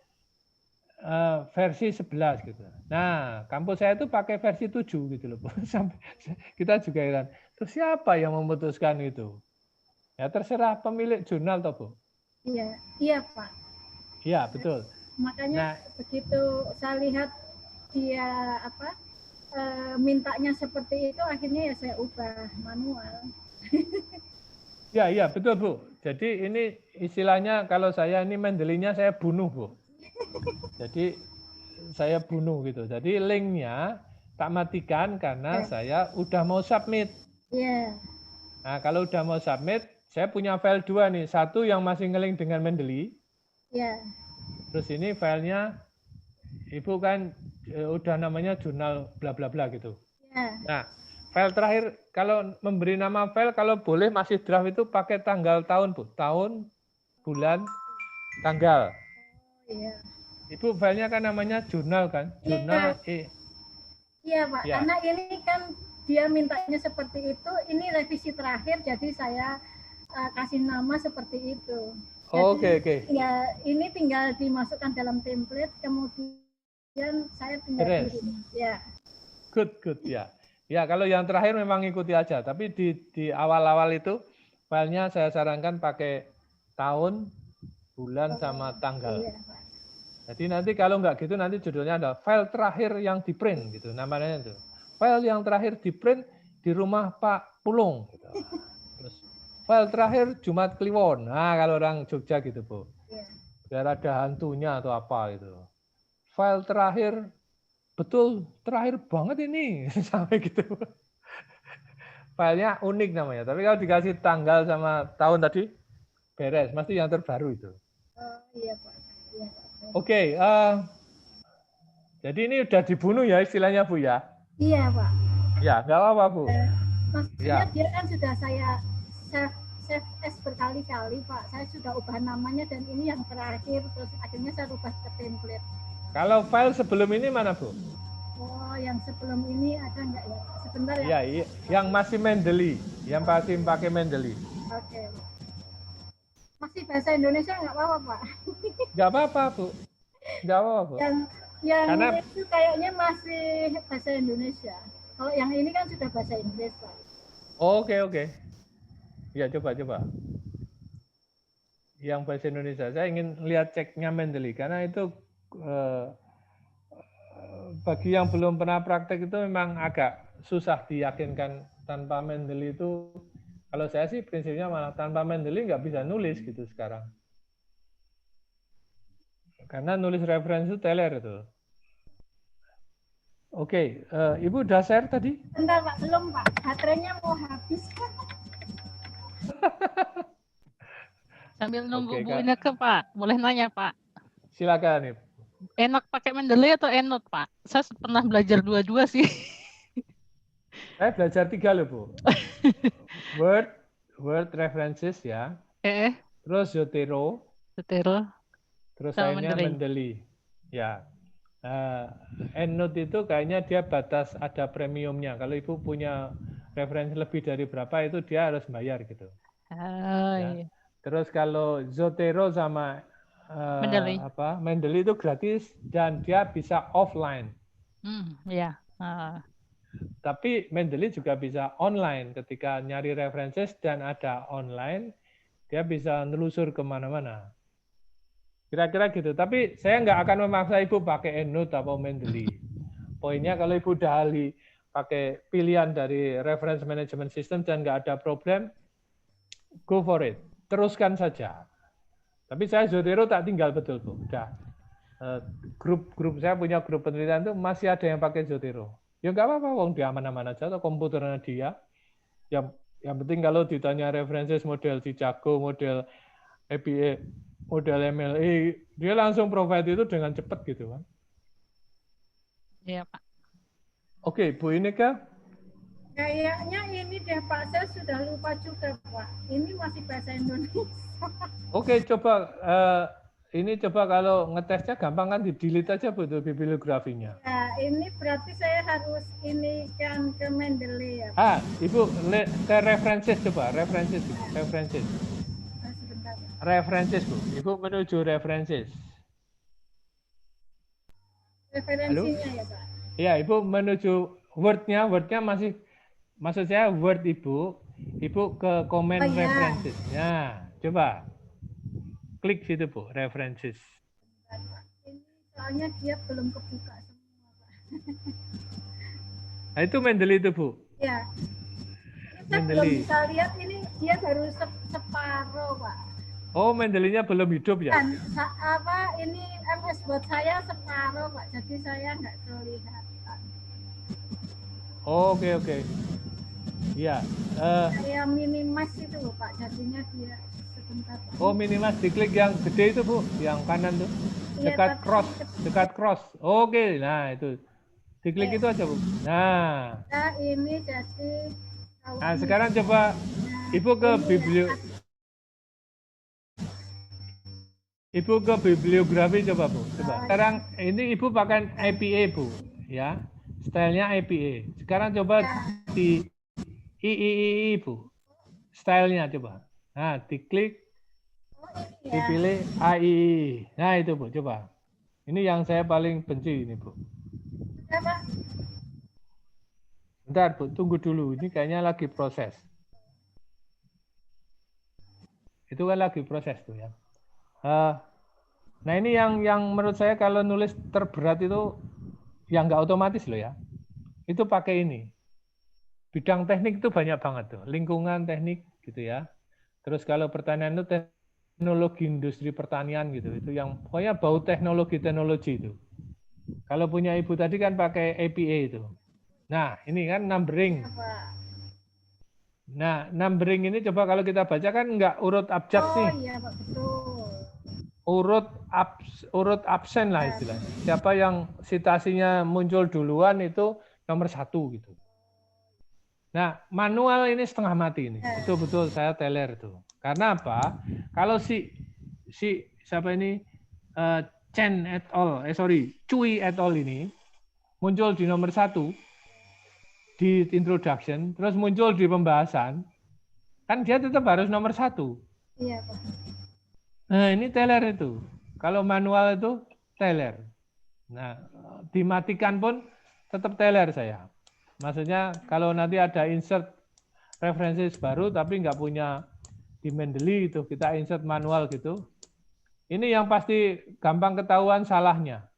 versi 11 gitu. Nah, kampus saya itu pakai versi 7 gitu loh, Bu. Sampai kita juga heran. Terus siapa yang memutuskan itu? Ya terserah pemilik jurnal toh, Bu. Iya, iya Pak. Iya, betul. Makanya begitu saya lihat dia mintanya seperti itu, akhirnya ya saya ubah manual. Iya, betul, Bu. Jadi ini istilahnya kalau saya ini Mendeley-nya saya bunuh, Bu. Jadi saya bunuh gitu. Jadi linknya tak matikan karena saya udah mau submit. Iya. Nah, kalau udah mau submit, saya punya file 2 nih. Satu yang masih ngelink dengan Mendeley. Iya. Terus ini filenya Ibu kan udah namanya jurnal bla bla bla gitu. Iya. Nah, file terakhir kalau memberi nama file kalau boleh masih draft itu pakai tanggal tahun, Bu. Tahun, bulan, tanggal. Iya. Ibu filenya kan namanya jurnal kan? Jurnal Iya, Pak. Ya. Karena ini kan dia mintanya seperti itu, ini revisi terakhir jadi saya kasih nama seperti itu. Oke. Ya, ini tinggal dimasukkan dalam template, kemudian saya tinggal kirim. Ya. Good ya. Ya, kalau yang terakhir memang ikuti aja, tapi di awal-awal itu filenya saya sarankan pakai tahun, bulan sama tanggal. Iya, Pak. Jadi nanti kalau nggak gitu nanti judulnya ada file terakhir yang di print gitu namanya itu. File yang terakhir di print di rumah Pak Pulung gitu. Terus file terakhir Jumat Kliwon. Nah, kalau orang Jogja gitu, Bu. Biar ada hantunya atau apa gitu. File terakhir betul terakhir banget ini sampai gitu. Filenya unik namanya. Tapi kalau dikasih tanggal sama tahun tadi beres, mesti yang terbaru itu. Iya, Pak. Iya, Pak. Oke, jadi ini udah dibunuh ya istilahnya, Bu ya? Iya, Pak. Ya, nggak apa-apa, Bu. Maksudnya dia kan sudah saya save as berkali-kali, Pak. Saya sudah ubah namanya dan ini yang terakhir, terus akhirnya saya ubah ke template. Kalau file sebelum ini mana, Bu? Oh, yang sebelum ini ada nggak ya? Sebentar ya. Iya, yang masih Mendeley, yang pasti pakai Mendeley. Oke. Masih bahasa Indonesia nggak apa-apa, Pak? Nggak apa-apa, Bu. Nggak apa-apa, Bu. Yang Karena itu kayaknya masih bahasa Indonesia. Kalau yang ini kan sudah bahasa Inggris, Pak. Oke. Ya, coba. Yang bahasa Indonesia. Saya ingin lihat ceknya Mendeley karena itu bagi yang belum pernah praktek itu memang agak susah diyakinkan tanpa Mendeley itu. Kalau saya sih prinsipnya malah tanpa Mendeley nggak bisa nulis gitu sekarang. Karena nulis referensi itu teler itu. Oke, Ibu udah share tadi? Bentar, Pak. Belum, Pak. Baterainya mau habis. Sambil nunggu Oke, Bu Kak. Ineke, Pak. Boleh nanya, Pak. Silakan, Ibu. Enak pakai Mendeley atau EndNote, Pak? Saya pernah belajar dua-dua sih. Saya belajar 3 loh, Bu. Word references ya. Terus Zotero. Terus sama lainnya Mendeley. Ya. EndNote itu kayaknya dia batas ada premiumnya. Kalau Ibu punya referensi lebih dari berapa itu dia harus bayar gitu. Iya. Terus kalau Zotero sama Mendeley itu gratis dan dia bisa offline. Iya. Tapi Mendeley juga bisa online ketika nyari references dan ada online, dia bisa nelusur kemana-mana. Kira-kira gitu. Tapi saya nggak akan memaksa Ibu pakai EndNote atau Mendeley. Poinnya kalau Ibu udah ahli pakai pilihan dari reference management system dan nggak ada problem, go for it. Teruskan saja. Tapi saya Zotero tak tinggal betul, Bu. Udah. Grup saya punya grup penelitian itu masih ada yang pakai Zotero. Ya nggak apa-apa, wong dia aman-aman aja atau komputernya dia. Yang penting kalau ditanya references model Chicago, model APA, model MLE, dia langsung provide itu dengan cepat gitu kan. Iya, Pak. Oke, Bu Ineke. Kayaknya ini deh, Pak. Saya sudah lupa juga, Pak. Ini masih bahasa Indonesia. Oke, coba ini coba kalau ngetesnya gampang kan, di-delete aja Bu tuh bibliografinya. Ya, ini berarti saya harus ini kan ke Mendeley ya. Ibu ke references coba, references, references. Sebentar. References Bu, Ibu menuju references. Referensinya ya Pak. Iya, Ibu menuju Word-nya masih, maksud saya Word Ibu ke comment references. Nah, coba klik situ Bu, references. Ini soalnya dia belum kebuka semua Pak. Nah, itu Mendeley itu Bu. Ya. Ini saya belum bisa lihat, ini dia baru separuh Pak. Oh, Mendeley-nya belum hidup ya? Dan ini MS buat saya separuh Pak, jadi saya nggak kelihatan. Oke. Iya. Saya minimas itu loh Pak, jadinya dia sebentar. Oh, minimas, diklik yang gede itu Bu, yang kanan tuh. Dekat cross. Oke, nah itu. Diklik itu aja Bu. Nah. Nah, ini jadi. Nah, sekarang coba Ibu ke bibliografi coba Bu. Coba. Sekarang ini Ibu pakai APA Bu, ya. Stylenya APA. Sekarang coba di III Bu. Stylenya coba. Nah, diklik, dipilih AI. Nah, itu Bu, coba. Ini yang saya paling benci ini Bu. Bentar Bu, tunggu dulu. Ini kayaknya lagi proses. Itu kan lagi proses tuh ya. Nah ini yang menurut saya kalau nulis terberat itu yang nggak otomatis loh ya. Itu pakai ini. Bidang teknik itu banyak banget tuh. Lingkungan teknik gitu ya. Terus kalau pertanian itu teknologi industri pertanian gitu. Itu yang pokoknya bau teknologi itu. Kalau punya Ibu tadi kan pakai APA itu. Nah ini kan numbering. Nah numbering ini coba kalau kita baca kan nggak urut abjad nih. Oh iya Pak, betul. Urut absen lah istilahnya. Siapa yang citasinya muncul duluan itu nomor 1 gitu. Nah, manual ini setengah mati ini. Itu betul saya teler itu. Karena apa? Kalau si siapa ini Chen et al. Cui et al. Ini muncul di nomor 1 di introduction, terus muncul di pembahasan, kan dia tetap harus nomor 1. Iya Pak. Nah, ini teler itu. Kalau manual itu teler. Nah, dimatikan pun tetap teler saya. Maksudnya kalau nanti ada insert referensi baru tapi nggak punya di Mendeley itu, kita insert manual gitu. Ini yang pasti gampang ketahuan salahnya.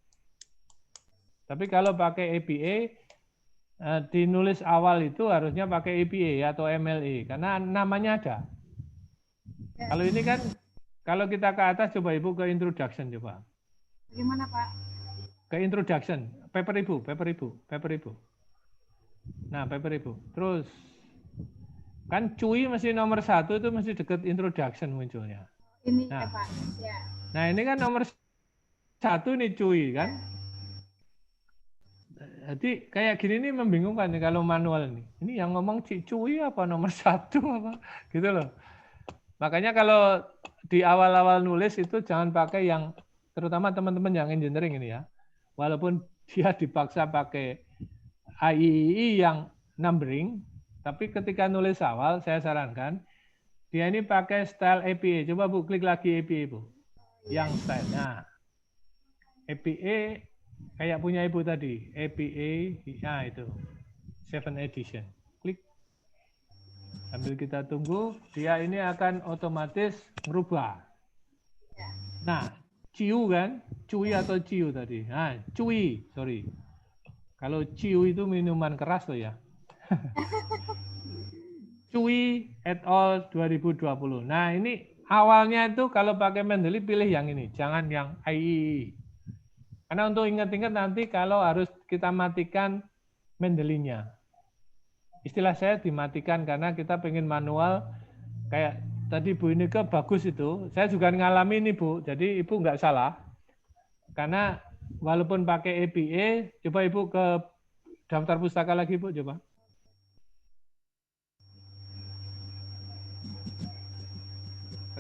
Tapi kalau pakai APA, dinulis awal itu harusnya pakai APA atau MLA karena namanya ada. Kalau ini kan kalau kita ke atas, coba Ibu ke introduction coba. Bagaimana Pak? Ke introduction, paper Ibu. Nah, paper Ibu. Terus, kan Cui masih nomor 1 itu masih dekat introduction munculnya. Ini nah, ya Pak. Ya. Nah, ini kan nomor 1 nih Cui kan. Jadi kayak gini nih membingungkan nih kalau manual nih. Ini yang ngomong Cui apa nomor 1 apa gitu loh. Makanya kalau di awal-awal nulis itu jangan pakai yang, terutama teman-teman yang engineering ini ya. Walaupun dia dipaksa pakai IEEE yang numbering, tapi ketika nulis awal saya sarankan dia ini pakai style APA. Coba Bu klik lagi APA Bu. Yang style. Nah, APA kayak punya Ibu tadi, APA, nah itu 7 edition. Klik. Sambil kita tunggu, dia ini akan otomatis merubah. Nah, ciu kan? Cui atau ciu tadi? Nah, cui, sorry. Kalau ciu itu minuman keras loh ya. Cui et al. 2020. Nah, ini awalnya itu kalau pakai Mendeley pilih yang ini, jangan yang IEEE. Karena untuk ingat-ingat nanti kalau harus kita matikan Mendeley-nya. Istilah saya dimatikan karena kita pengen manual kayak tadi Bu Ineke bagus itu. Saya juga ngalami ini Bu, jadi Ibu nggak salah. Karena walaupun pakai APA, coba Ibu ke daftar pustaka lagi Bu, coba.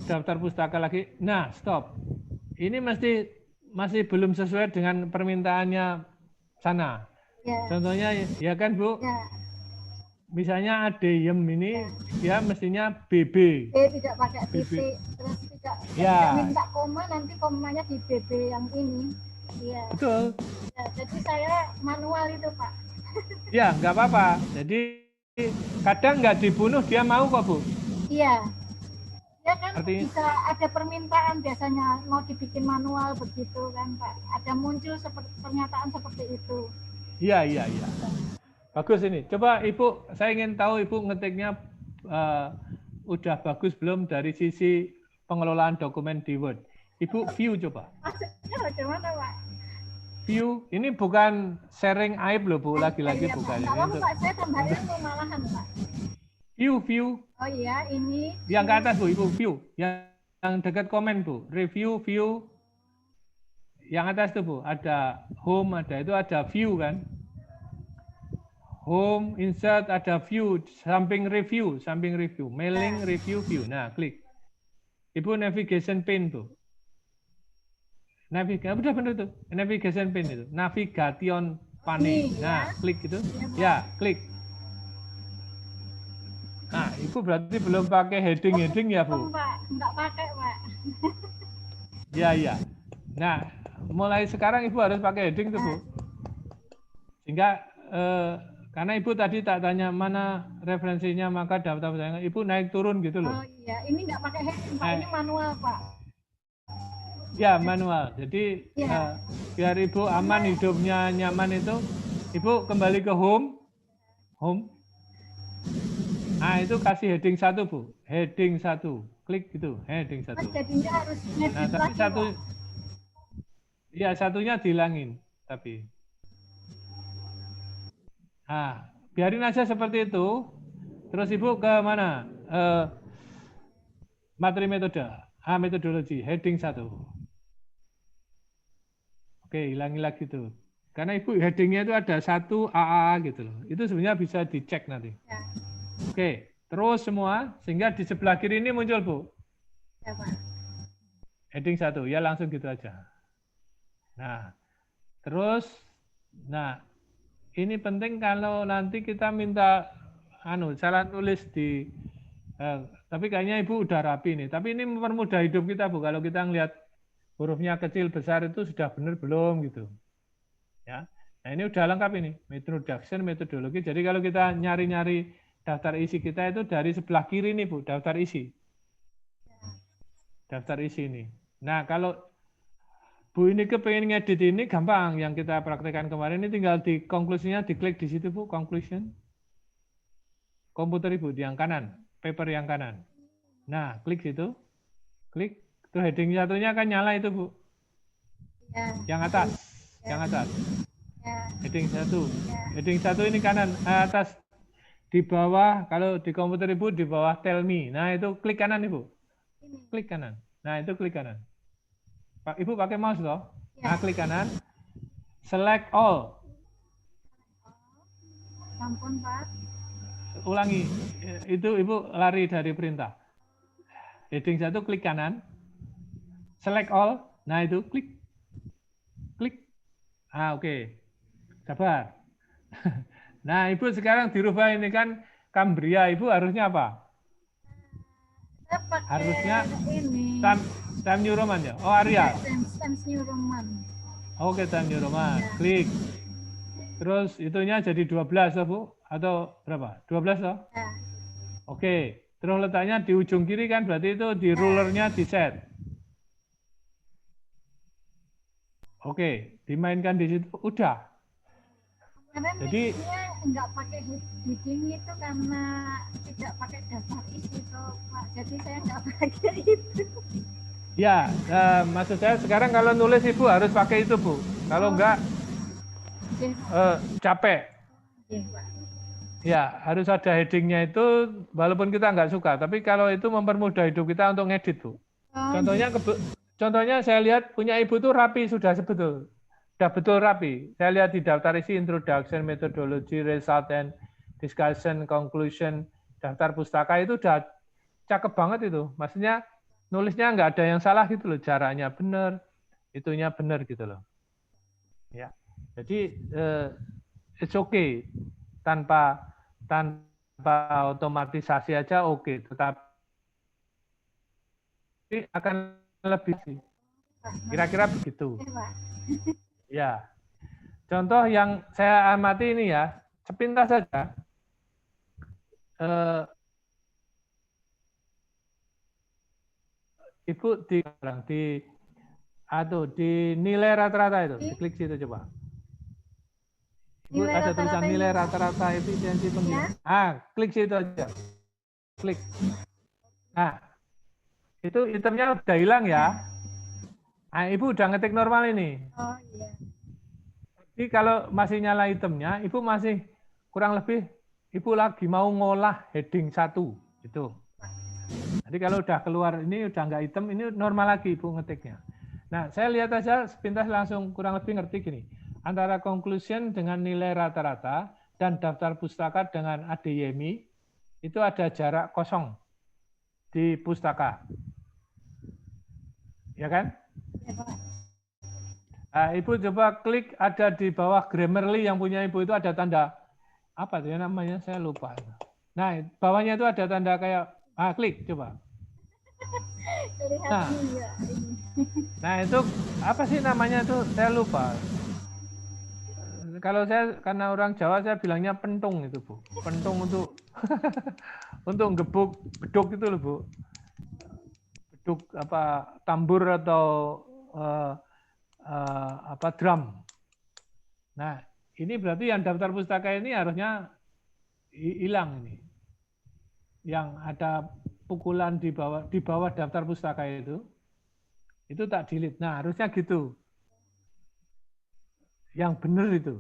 Daftar pustaka lagi. Nah, stop. ini masih belum sesuai dengan permintaannya sana. Ya. Contohnya ya kan Bu, Ya. misalnya adem ini dia mestinya BB. Tidak pakai BB. titik, terus tidak Ya. minta koma, nanti komanya di BB yang ini. Iya. Betul. Ya, jadi saya manual itu Pak. Ya nggak apa-apa. Jadi kadang nggak dibunuh dia mau kok Bu. Iya. Ya kan Artinya, bisa ada permintaan biasanya mau dibikin manual begitu kan Pak. Ada muncul seperti pernyataan seperti itu. iya. Bagus ini. Coba Ibu, saya ingin tahu Ibu ngetiknya udah bagus belum dari sisi pengelolaan dokumen di Word. Ibu view coba. Maksudnya bagaimana Pak? View, ini bukan sharing aib loh Bu, lagi-lagi Iya, bukan. Pak. Nggak apa-apa Pak, saya tambah ilmu malahan Pak. View. Oh iya, ini. Yang ke atas Bu, Ibu view. Yang dekat komen Bu, review, view. Yang atas tuh Bu, ada home, ada view kan. Home, insert, ada view, samping review, mailing, review, view. Nah, klik. Ibu navigation pane tuh. Udah bener tuh, navigation pane itu. Navigation pane. Nah, klik itu. Ya, klik. Nah, Ibu berarti belum pakai heading ya, Bu? Enggak pakai, Pak. Iya. Nah, mulai sekarang Ibu harus pakai heading tuh, Bu. Sehingga karena Ibu tadi tak tanya mana referensinya, maka daftar saya Ibu naik turun gitu loh. Oh iya, ini enggak pakai heading, Pak. Ini manual, Pak. Ya, manual. Jadi biar Ibu aman hidupnya nyaman itu, Ibu kembali ke home. Nah, itu kasih heading 1, Bu. Heading 1. Klik gitu, heading 1. Jadinya harus ngedit Nah, tapi lagi, Pak. satunya dihilangin, tapi. Nah, biarin aja seperti itu. Terus Ibu ke mana? Materi metode. Metodologi, heading 1. Oke, hilangi lagi tuh. Karena Ibu headingnya itu ada 1 AAA gitu loh. Itu sebenarnya bisa dicek nanti. Ya. Oke, terus semua sehingga di sebelah kiri ini muncul, Bu. Ya, Pak. Heading 1, ya langsung gitu aja. Nah, terus, ini penting kalau nanti kita minta cara nulis di, tapi kayaknya Ibu udah rapi nih. Tapi ini mempermudah hidup kita, Bu. Kalau kita ngelihat hurufnya kecil besar itu sudah benar belum gitu. Ya. Nah, ini udah lengkap ini, introduction, metodologi. Jadi kalau kita nyari-nyari daftar isi kita itu dari sebelah kiri nih, Bu, daftar isi. Daftar isi ini. Nah, kalau Bu ini kepengen ngedit ini gampang, yang kita praktekkan kemarin ini tinggal di konklusinya diklik di situ, Bu, conclusion. Komputer Ibu di yang kanan, paper yang kanan. Nah, klik situ. Klik. Itu heading satunya kan nyala itu, Bu. Ya. Yang atas. Ya. Yang atas. Ya. Heading 1. Ya. Heading 1 ini kanan, atas. Di bawah, kalau di komputer Ibu di bawah tell me. Nah, itu klik kanan, Ibu. Klik kanan. Nah, itu klik kanan. Ibu pakai mouse loh. Ya. Nah, klik kanan. Select all. Ampun, Pak. Ulangi. Itu Ibu lari dari perintah. Heading 1 klik kanan. Select all. Nah, itu klik. Klik. Oke. Sabar. Nah, Ibu sekarang dirubah ini kan Cambria. Ibu harusnya apa? Harusnya ini. Time New Roman ya? Oh, Arial. Times New Roman. Oke, Time New Roman. Klik. Terus itunya jadi 12 loh, Bu? Atau berapa? 12 loh? Ya. Oke. Terus letaknya di ujung kiri kan, berarti itu di rulernya di set. Oke, dimainkan di situ. Udah. Karena Jadi nggak pakai heading itu karena tidak pakai daftar isi toh, Pak. Jadi saya nggak pakai itu. ya, maksud saya sekarang kalau nulis Ibu harus pakai itu, Bu. Kalau enggak capek. Pak. Ya, harus ada headingnya itu, walaupun kita nggak suka. Tapi kalau itu mempermudah hidup kita untuk ngedit, Bu. Contohnya saya lihat punya Ibu tuh rapi sudah sudah betul rapi. Saya lihat di daftar isi introduction, methodology, result, and discussion, conclusion, daftar pustaka itu udah cakep banget itu. Maksudnya nulisnya nggak ada yang salah gitu loh, caranya benar, itunya benar gitu loh. Ya. Jadi it's okay tanpa otomatisasi aja oke, tetapi akan lebih sih. Kira-kira begitu. Ya. Contoh yang saya amati ini ya, sepintas saja. Ibu di nilai rata-rata itu, diklik situ coba. Ibu Nilai ada tulisan rata-rata nilai ini, rata-rata efisiensi penggunaan. Klik situ aja. Klik. Nah, itu itemnya udah hilang ya. Nah, Ibu udah ngetik normal ini. Oh iya. Jadi kalau masih nyala itemnya, Ibu masih kurang lebih, Ibu lagi mau ngolah heading 1. Gitu. Jadi kalau udah keluar ini udah nggak item, ini normal lagi Ibu ngetiknya. Nah, saya lihat aja sepintas langsung kurang lebih ngerti gini. Antara conclusion dengan nilai rata-rata dan daftar pustaka dengan ADYMI, itu ada jarak kosong di pustaka. Ya kan? Ya, Pak. Nah, Ibu coba klik ada di bawah Grammarly yang punya Ibu itu ada tanda apa tuh ya namanya? Saya lupa. Nah, bawahnya itu ada tanda kayak klik coba. Nah, nah itu apa sih namanya itu? Saya lupa. Kalau saya karena orang Jawa saya bilangnya pentung itu Bu. Pentung untuk untuk gebuk beduk itu loh Bu. Beduk apa tambur atau apa drum. Nah, ini berarti yang daftar pustaka ini harusnya hilang ini. Yang ada pukulan di bawah daftar pustaka itu tak delete. Nah, harusnya gitu. Yang benar itu.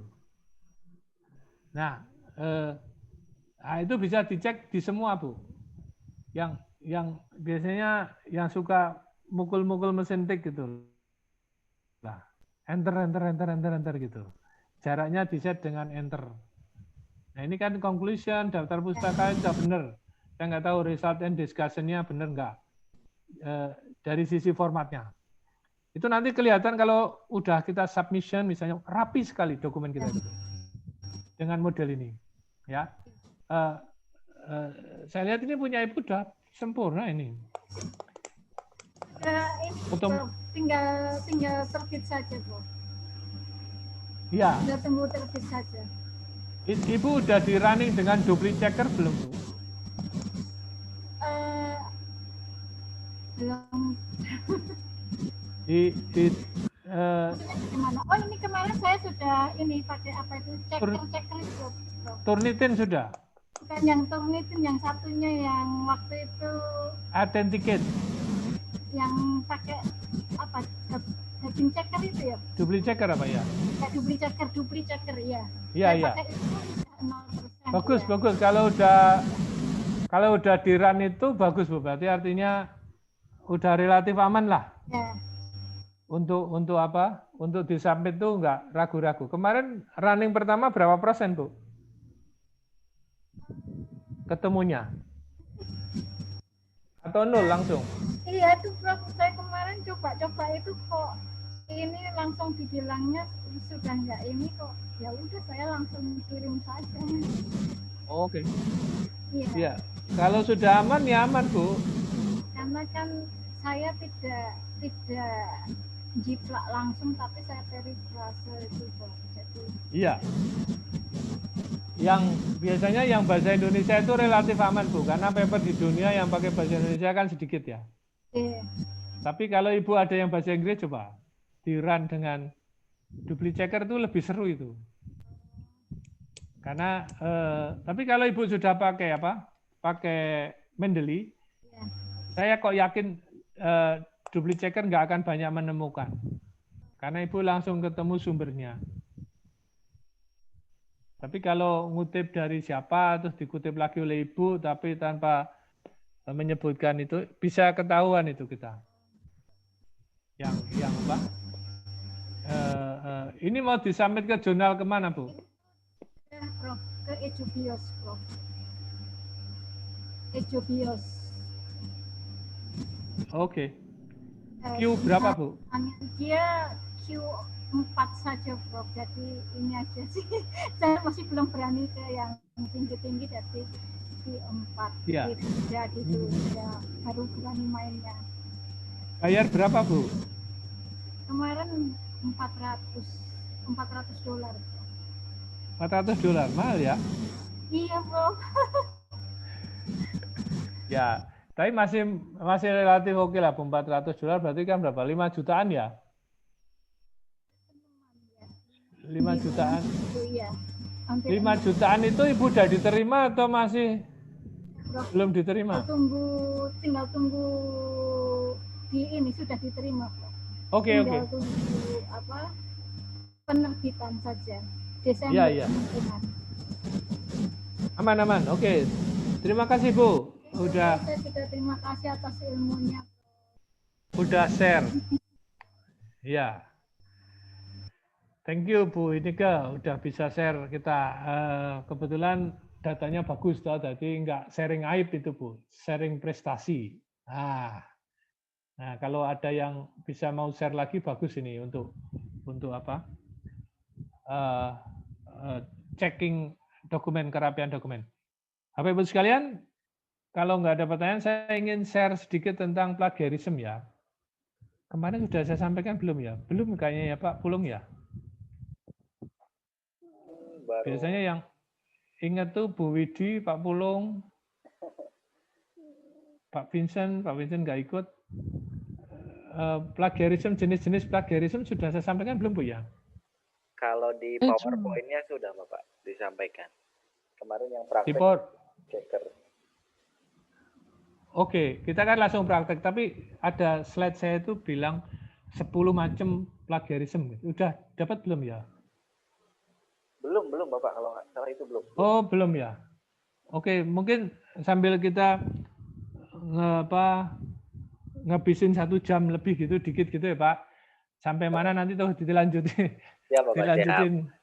Nah, itu bisa dicek di semua, Bu. Yang biasanya yang suka mukul-mukul mesin tik gitu. Nah, enter gitu. Jaraknya di-set dengan enter. Nah, ini kan conclusion, daftar pustaka sudah benar. Saya nggak tahu result and discussion-nya benar nggak. Dari sisi formatnya. Itu nanti kelihatan kalau udah kita submission, misalnya rapi sekali dokumen kita itu. Dengan model ini. Ya. Saya lihat ini punya Ibu udah sempurna ini. Tinggal terbit saja, Bu. Iya. Tinggal tunggu terbit saja. Ibu udah di running dengan duplicate checker belum, Bu? Belum. Gimana? Oh, ini kemarin saya sudah ini pakai apa itu checker itu. Turnitin sudah? Bukan yang turnitin, yang satunya yang waktu itu Authenticate. Yang pakai apa? Heading checker itu ya? Duplicate checker apa ya? Duplicate checker ya. Iya. Bagus, ya. Bagus. Kalau udah di run itu bagus, Bu. Berarti artinya udah relatif aman lah. Ya. Untuk apa? Untuk disubmit tuh nggak ragu-ragu. Kemarin running pertama berapa persen, Bu? Ketemunya? Atau nol langsung? Iya, itu Prof. Saya kemarin coba itu kok ini langsung dibilangnya sudah nggak ini kok. Ya udah saya langsung kirim saja. Oke. Iya. Kalau sudah aman ya aman, Bu. Karena kan saya tidak jiplak langsung, tapi saya perifrase itu, Pak. Jadi iya. Yang biasanya yang bahasa Indonesia itu relatif aman, Bu, karena paper di dunia yang pakai bahasa Indonesia kan sedikit ya. Iya. Tapi kalau Ibu ada yang bahasa Inggris, coba di run dengan duplicate checker itu lebih seru itu. Karena tapi kalau Ibu sudah pakai pakai Mendeley, Iya. saya kok yakin duplicate checker nggak akan banyak menemukan. Karena Ibu langsung ketemu sumbernya. Tapi kalau ngutip dari siapa, terus dikutip lagi oleh Ibu, tapi tanpa menyebutkan itu, bisa ketahuan itu kita. Yang apa? Ini mau disubmit ke jurnal kemana, Bu? Ya, Prof. Ke Ejobios, Prof. Ejobios. Oke. Q berapa, Bu? Dia Q4 saja, Prof. Jadi ini aja sih. Saya masih belum berani ke yang tinggi-tinggi, jadi Q4. Iya. Jadi itu ya baru berani mainnya. Bayar berapa, Bu? Kemarin $400. $400, mahal ya? Iya, Prof. Ya, tapi masih relatif oke lah, $400 berarti kan berapa? 5 jutaan ya? 5 jutaan. Iya. 5 jutaan itu Ibu udah diterima atau masih belum diterima? Tinggal tunggu di ini sudah diterima, Prof. Oke. Tinggal tunggu penerbitan saja. Desember. Iya. Aman. Oke. Terima kasih, Bu. Saya juga terima kasih atas ilmunya. Udah share. Ya. Thank you, Bu Inika, udah bisa share kita. Kebetulan datanya bagus, jadi nggak sharing aib itu, Bu. Sharing prestasi. Nah, kalau ada yang bisa mau share lagi, bagus ini untuk apa? Checking dokumen, kerapian dokumen. Bapak Ibu sekalian, kalau nggak ada pertanyaan, saya ingin share sedikit tentang plagiarisme ya. Kemarin sudah saya sampaikan belum ya? Belum kayaknya ya Pak Pulung ya? Baru. Biasanya yang ingat tuh Bu Widi, Pak Pulung, Pak Vincent nggak ikut. Plagiarisme, jenis-jenis plagiarisme sudah saya sampaikan belum Bu ya? Kalau di PowerPoint-nya sudah Bapak disampaikan. Kemarin yang praktek checker. Oke, kita kan langsung praktek, tapi ada slide saya itu bilang 10 macam plagiarisme. Udah dapat belum ya? Belum Bapak, kalau nggak salah itu belum. Oh, belum ya. Oke, mungkin sambil kita ngabisin 1 jam lebih gitu, dikit gitu ya Pak. Sampai mana nanti tuh dilanjutin. Ya Bapak, dilanjutin. Siap.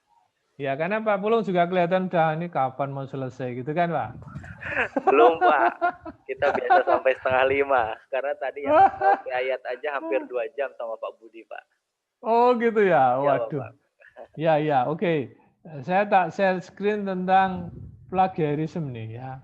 Ya, karena Pak Pulung juga kelihatan udah ini kapan mau selesai gitu kan Pak? Belum Pak, kita biasa sampai 4:30. Karena tadi yang ayat aja hampir 2 jam sama Pak Budi Pak. Oh gitu ya, waduh. Ya, ya, oke. Saya tak share screen tentang plagiarisme nih ya.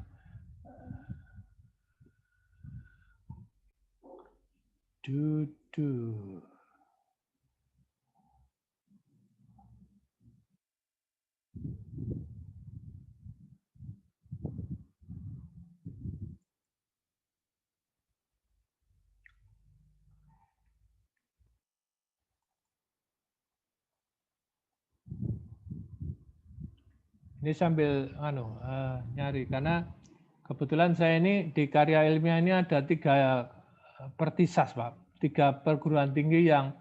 Ini sambil nyari karena kebetulan saya ini di karya ilmiah ini ada 3 pertisas Pak, 3 perguruan tinggi yang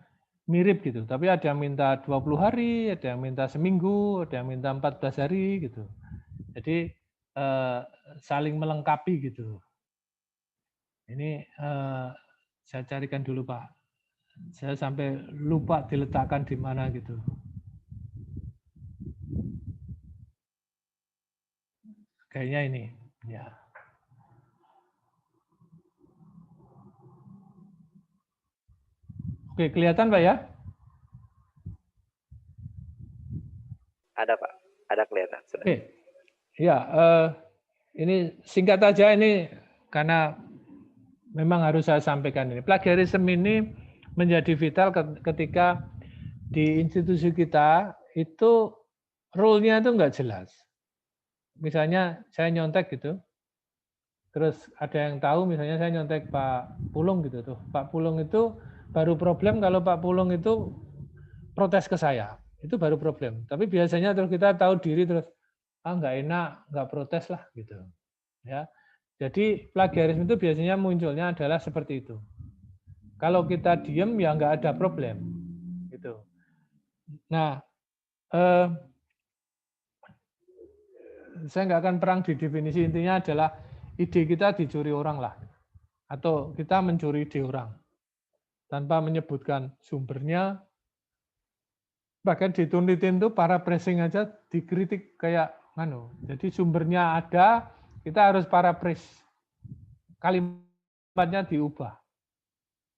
mirip gitu. Tapi ada yang minta 20 hari, ada yang minta seminggu, ada yang minta 14 hari gitu. Jadi saling melengkapi gitu. Ini saya carikan dulu Pak. Saya sampai lupa diletakkan di mana gitu. Kayaknya ini, ya. Oke, kelihatan Pak ya? Ada Pak, ada kelihatan. Sudah. Oke, ya. Ini singkat aja ini karena memang harus saya sampaikan ini. Plagiarisme ini menjadi vital ketika di institusi kita itu rule-nya itu nggak jelas. Misalnya saya nyontek gitu, terus ada yang tahu misalnya saya nyontek Pak Pulung gitu tuh. Pak Pulung itu baru problem kalau Pak Pulung itu protes ke saya. Itu baru problem. Tapi biasanya terus kita tahu diri terus nggak enak, nggak protes lah gitu. Ya. Jadi plagiarisme itu biasanya munculnya adalah seperti itu. Kalau kita diem ya nggak ada problem. Gitu. Nah, saya nggak akan perang di definisi, intinya adalah ide kita dicuri orang lah. Atau kita mencuri ide orang. Tanpa menyebutkan sumbernya, bahkan ditunitin tuh para pressing aja dikritik kayak jadi sumbernya ada, kita harus paraphrase, kalimatnya diubah.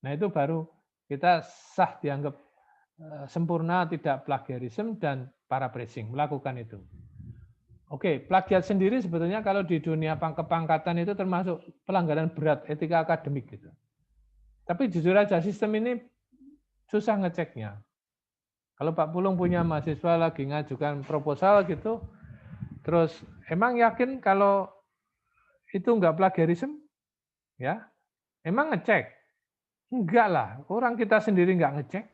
Nah itu baru kita sah dianggap sempurna, tidak plagiarisme dan paraphrasing, melakukan itu. Oke, plagiat sendiri sebetulnya kalau di dunia kepangkatan itu termasuk pelanggaran berat etika akademik gitu. Tapi jujur aja sistem ini susah ngeceknya. Kalau Pak Pulung punya mahasiswa lagi ngajukan proposal gitu, terus emang yakin kalau itu enggak plagiarisme? Ya, emang ngecek? Enggak lah, orang kita sendiri enggak ngecek.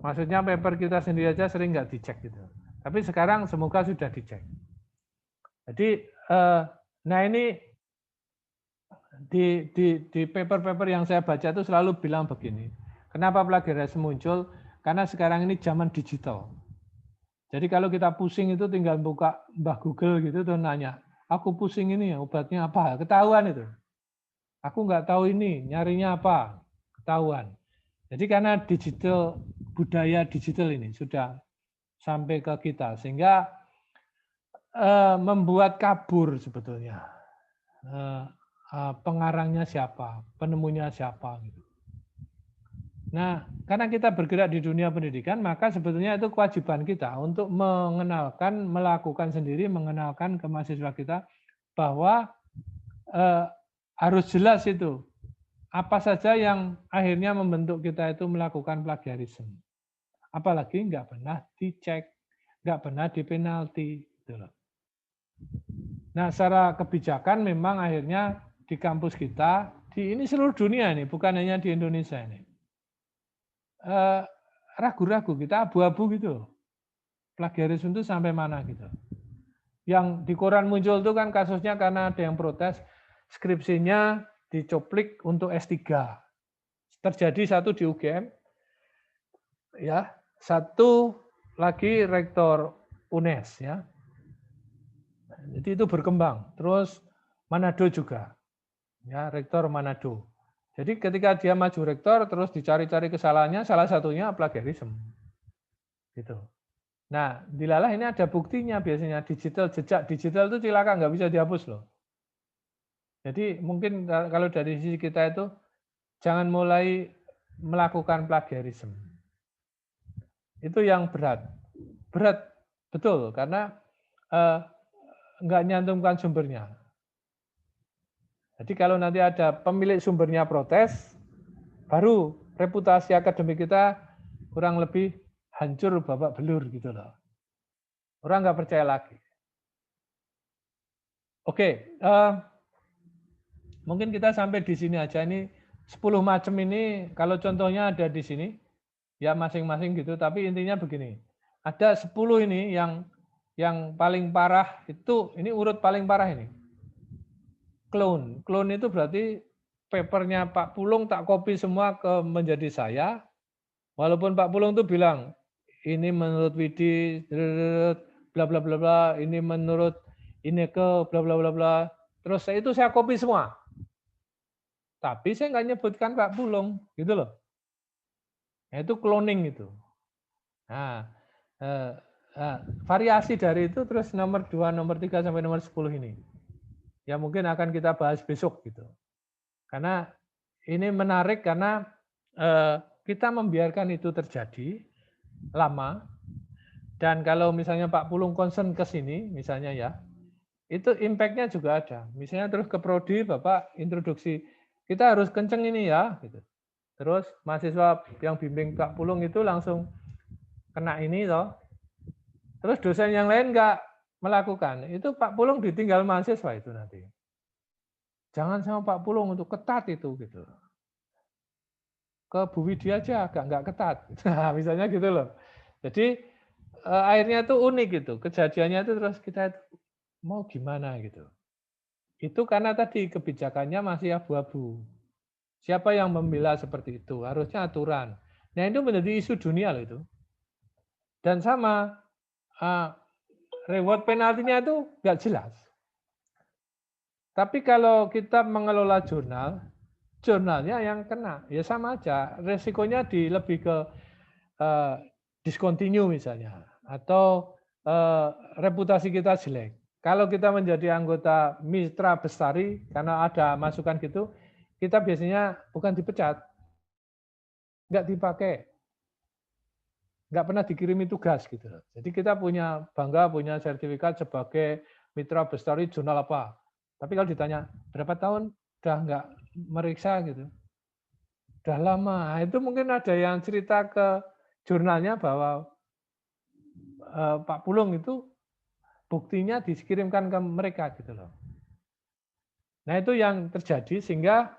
Maksudnya paper kita sendiri aja sering enggak dicek gitu. Tapi sekarang semoga sudah dicek. Jadi, nah ini di paper-paper yang saya baca itu selalu bilang begini. Kenapa plagiarisme muncul? Karena sekarang ini zaman digital. Jadi kalau kita pusing itu tinggal buka Mbah Google gitu tuh nanya, aku pusing ini ya obatnya apa? Ketahuan itu. Aku nggak tahu ini, nyarinya apa? Ketahuan. Jadi karena digital, budaya digital ini sudah sampai ke kita, sehingga membuat kabur sebetulnya. Pengarangnya siapa, penemunya siapa gitu. Nah, karena kita bergerak di dunia pendidikan, maka sebetulnya itu kewajiban kita untuk mengenalkan, melakukan sendiri, mengenalkan ke mahasiswa kita bahwa harus jelas itu apa saja yang akhirnya membentuk kita itu melakukan plagiarisme. Apalagi nggak pernah dicek, nggak pernah dipenalti. Gitu loh. Nah, secara kebijakan memang akhirnya di kampus kita, di ini seluruh dunia ini, bukan hanya di Indonesia ini. Ragu-ragu, kita abu-abu gitu. Plagiarisme itu sampai mana gitu. Yang di koran muncul itu kan kasusnya karena ada yang protes, skripsinya dicoplik untuk S3. Terjadi satu di UGM, ya, satu lagi rektor UNES, ya. Jadi itu berkembang. Terus Manado juga, ya, rektor Manado. Jadi ketika dia maju rektor, terus dicari-cari kesalahannya, salah satunya plagiarisme. Gitu. Nah, dilalah ini ada buktinya biasanya, digital, jejak digital itu cilaka, nggak bisa dihapus loh. Jadi mungkin kalau dari sisi kita itu, jangan mulai melakukan plagiarisme. Itu yang berat. Berat, betul, karena nggak nyantumkan sumbernya. Jadi kalau nanti ada pemilik sumbernya protes, baru reputasi akademik kita kurang lebih hancur babak belur gitu loh. Orang nggak percaya lagi. Oke, mungkin kita sampai di sini aja. Ini 10 macam ini, kalau contohnya ada di sini, ya masing-masing gitu. Tapi intinya begini, ada 10 ini yang paling parah itu, ini urut paling parah ini. Clone. Clone itu berarti papernya Pak Pulung tak copy semua menjadi saya. Walaupun Pak Pulung itu bilang, ini menurut Widi, bla bla bla bla, ini menurut Ineke, bla bla bla bla. Terus itu saya copy semua. Tapi saya nggak nyebutkan Pak Pulung, gitu loh. Nah, itu cloning itu. Nah, variasi dari itu terus nomor 2, nomor 3 sampai nomor 10 ini. Ya mungkin akan kita bahas besok gitu. Karena ini menarik karena kita membiarkan itu terjadi lama. Dan kalau misalnya Pak Pulung concern ke sini, misalnya ya, itu impact-nya juga ada. Misalnya terus ke prodi, Bapak introduksi, kita harus kenceng ini ya. Gitu. Terus mahasiswa yang bimbing Pak Pulung itu langsung kena ini toh. Terus dosen yang lain nggak melakukan, itu Pak Pulung ditinggal mahasiswa itu nanti. Jangan sama Pak Pulung untuk ketat itu gitu. Ke Bu Widi aja agak nggak ketat. Nah, misalnya gitu loh. Jadi akhirnya itu unik gitu. Kejadiannya itu terus kita mau gimana gitu. Itu karena tadi kebijakannya masih abu-abu. Siapa yang membela seperti itu? Harusnya aturan. Nah itu menjadi isu dunia loh itu. Dan sama reward penaltinya itu nggak jelas. Tapi kalau kita mengelola jurnalnya yang kena, ya sama aja. Resikonya lebih ke discontinue misalnya, atau reputasi kita jelek. Kalau kita menjadi anggota Mitra Bestari, karena ada masukan gitu, kita biasanya bukan dipecat, nggak dipakai. Nggak pernah dikirimi tugas gitu. Jadi kita punya sertifikat sebagai mitra bestari jurnal apa. Tapi kalau ditanya berapa tahun udah nggak meriksa gitu, udah lama. Nah, itu mungkin ada yang cerita ke jurnalnya bahwa Pak Pulung itu buktinya dikirimkan ke mereka gitu loh. Nah itu yang terjadi sehingga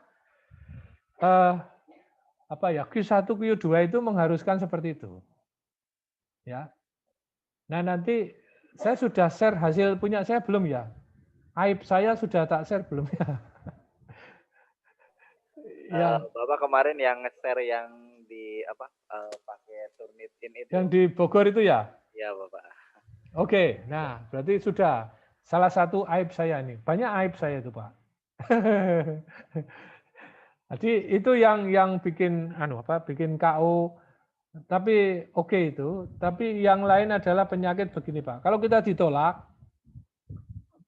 Q1, Q2 itu mengharuskan seperti itu. Ya. Nah nanti saya sudah share hasil punya saya belum ya? Aib saya sudah tak share belum ya? Ya. Bapak kemarin yang nge-share yang di pakai Turnitin itu. Yang di Bogor itu ya? Iya Bapak. Oke, nah berarti sudah salah satu aib saya nih. Banyak aib saya itu Pak. Jadi itu yang bikin bikin KO. Tapi oke itu. Tapi yang lain adalah penyakit begini Pak. Kalau kita ditolak,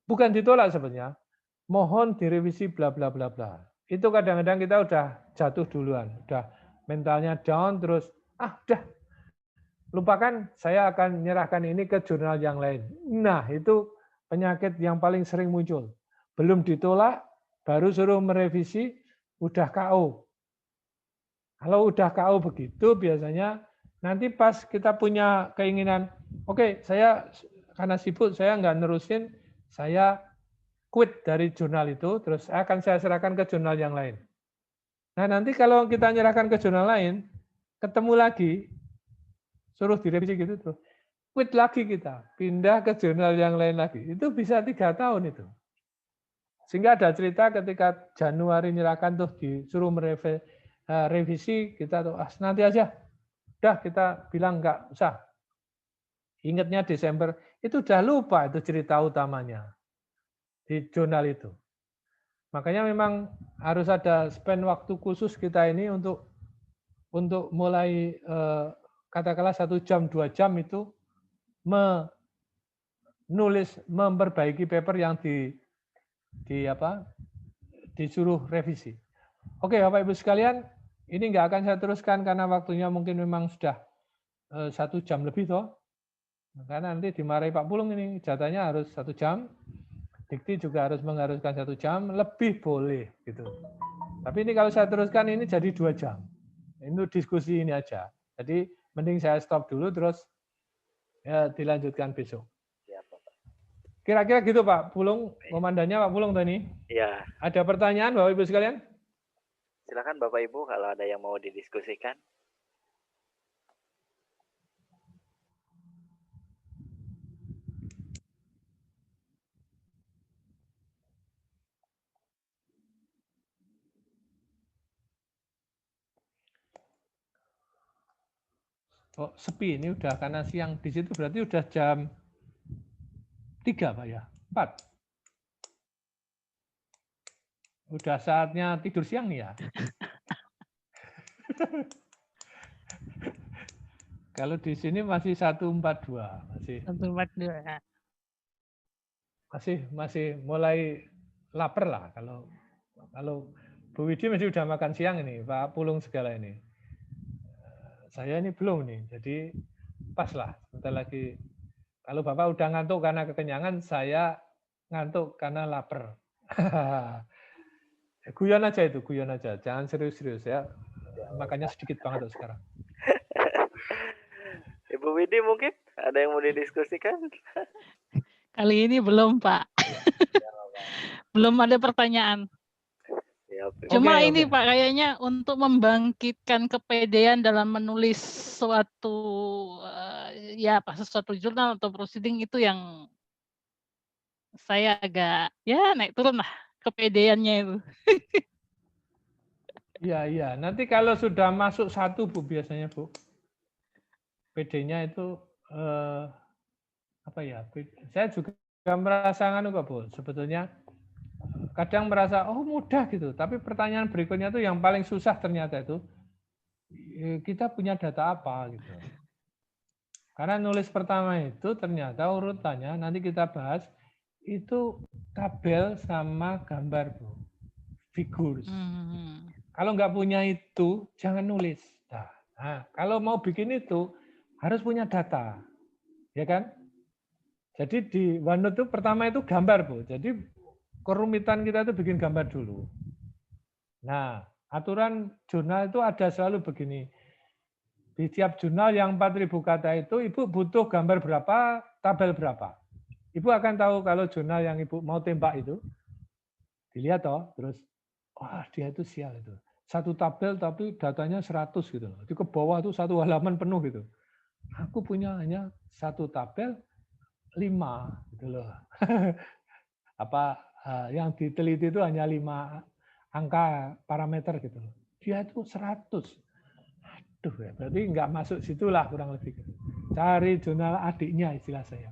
bukan ditolak sebenarnya, mohon direvisi bla bla bla bla. Itu kadang-kadang kita udah jatuh duluan, udah mentalnya down terus udah lupakan, saya akan menyerahkan ini ke jurnal yang lain. Nah, itu penyakit yang paling sering muncul. Belum ditolak, baru suruh merevisi, udah KO. Kalau udah KO begitu, biasanya nanti pas kita punya keinginan, oke, saya karena sibuk, saya nggak nerusin, saya quit dari jurnal itu, terus akan saya serahkan ke jurnal yang lain. Nah, nanti kalau kita menyerahkan ke jurnal lain, ketemu lagi, suruh direvisi gitu tuh, quit lagi kita, pindah ke jurnal yang lain lagi. Itu bisa 3 tahun itu. Sehingga ada cerita ketika Januari nyerahkan tuh disuruh revisi, kita tuh nanti aja. Udah kita bilang nggak usah. Ingatnya Desember, itu udah lupa itu cerita utamanya di jurnal itu. Makanya memang harus ada spend waktu khusus kita ini untuk mulai katakanlah 1 jam, 2 jam itu memperbaiki paper yang disuruh revisi. Oke, Bapak Ibu sekalian, ini nggak akan saya teruskan karena waktunya mungkin memang sudah 1 jam lebih toh. Karena nanti dimarahi Pak Pulung ini, jatahnya harus 1 jam. Dikti juga harus mengharuskan 1 jam, lebih boleh gitu. Tapi ini kalau saya teruskan ini jadi 2 jam. Ini diskusi ini aja. Jadi mending saya stop dulu terus ya dilanjutkan besok. Kira-kira gitu Pak Pulung, komandannya Pak Pulung tadi. Iya. Ada pertanyaan Bapak Ibu sekalian? Silakan Bapak Ibu kalau ada yang mau didiskusikan. Oh, sepi ini udah karena siang di situ berarti udah jam 3 Pak ya? 4. Udah saatnya tidur siang nih ya. Kalau di sini masih 1.42 masih mulai lapar lah kalau Bu Widi masih udah makan siang ini, Pak Pulung segala ini. Saya ini belum nih, jadi pas lah. Sebentar lagi, kalau Bapak udah ngantuk karena kekenyangan, saya ngantuk karena lapar. Guyon aja itu, guyon aja. Jangan serius-serius ya. Makanya sedikit banget sekarang. Ibu Widi mungkin ada yang mau didiskusikan? Kali ini belum, Pak. Belum ada pertanyaan. Cuma ini Pak, kayaknya untuk membangkitkan kepedean dalam menulis suatu sesuatu jurnal atau proceeding itu yang saya agak naik turun lah kepedeannya itu. Iya. Nanti kalau sudah masuk 1 Bu biasanya Bu, PD-nya itu saya juga merasakan kok Bu, sebetulnya. Kadang merasa mudah gitu, tapi pertanyaan berikutnya tuh yang paling susah ternyata itu kita punya data apa gitu. Karena nulis pertama itu ternyata urutannya nanti kita bahas itu tabel sama gambar Bu, figures. Kalau nggak punya itu jangan nulis. Nah, Nah, kalau mau bikin itu harus punya data, ya kan? Jadi di OneNote itu pertama itu gambar, Bu. Jadi kerumitan kita itu bikin gambar dulu. Nah, aturan jurnal itu ada selalu begini. Di tiap jurnal yang 4.000 kata itu, Ibu butuh gambar berapa, tabel berapa. Ibu akan tahu kalau jurnal yang Ibu mau tembak itu, dilihat toh, terus, wah dia itu sial itu. Satu tabel tapi datanya 100 gitu. Di ke bawah itu satu halaman penuh gitu. Aku punya hanya satu tabel 5 gitu loh. Apa yang diteliti itu hanya 5 angka parameter gitu loh. Dia itu 100. Aduh ya, berarti nggak masuk situlah kurang lebih. Cari jurnal adiknya istilah saya.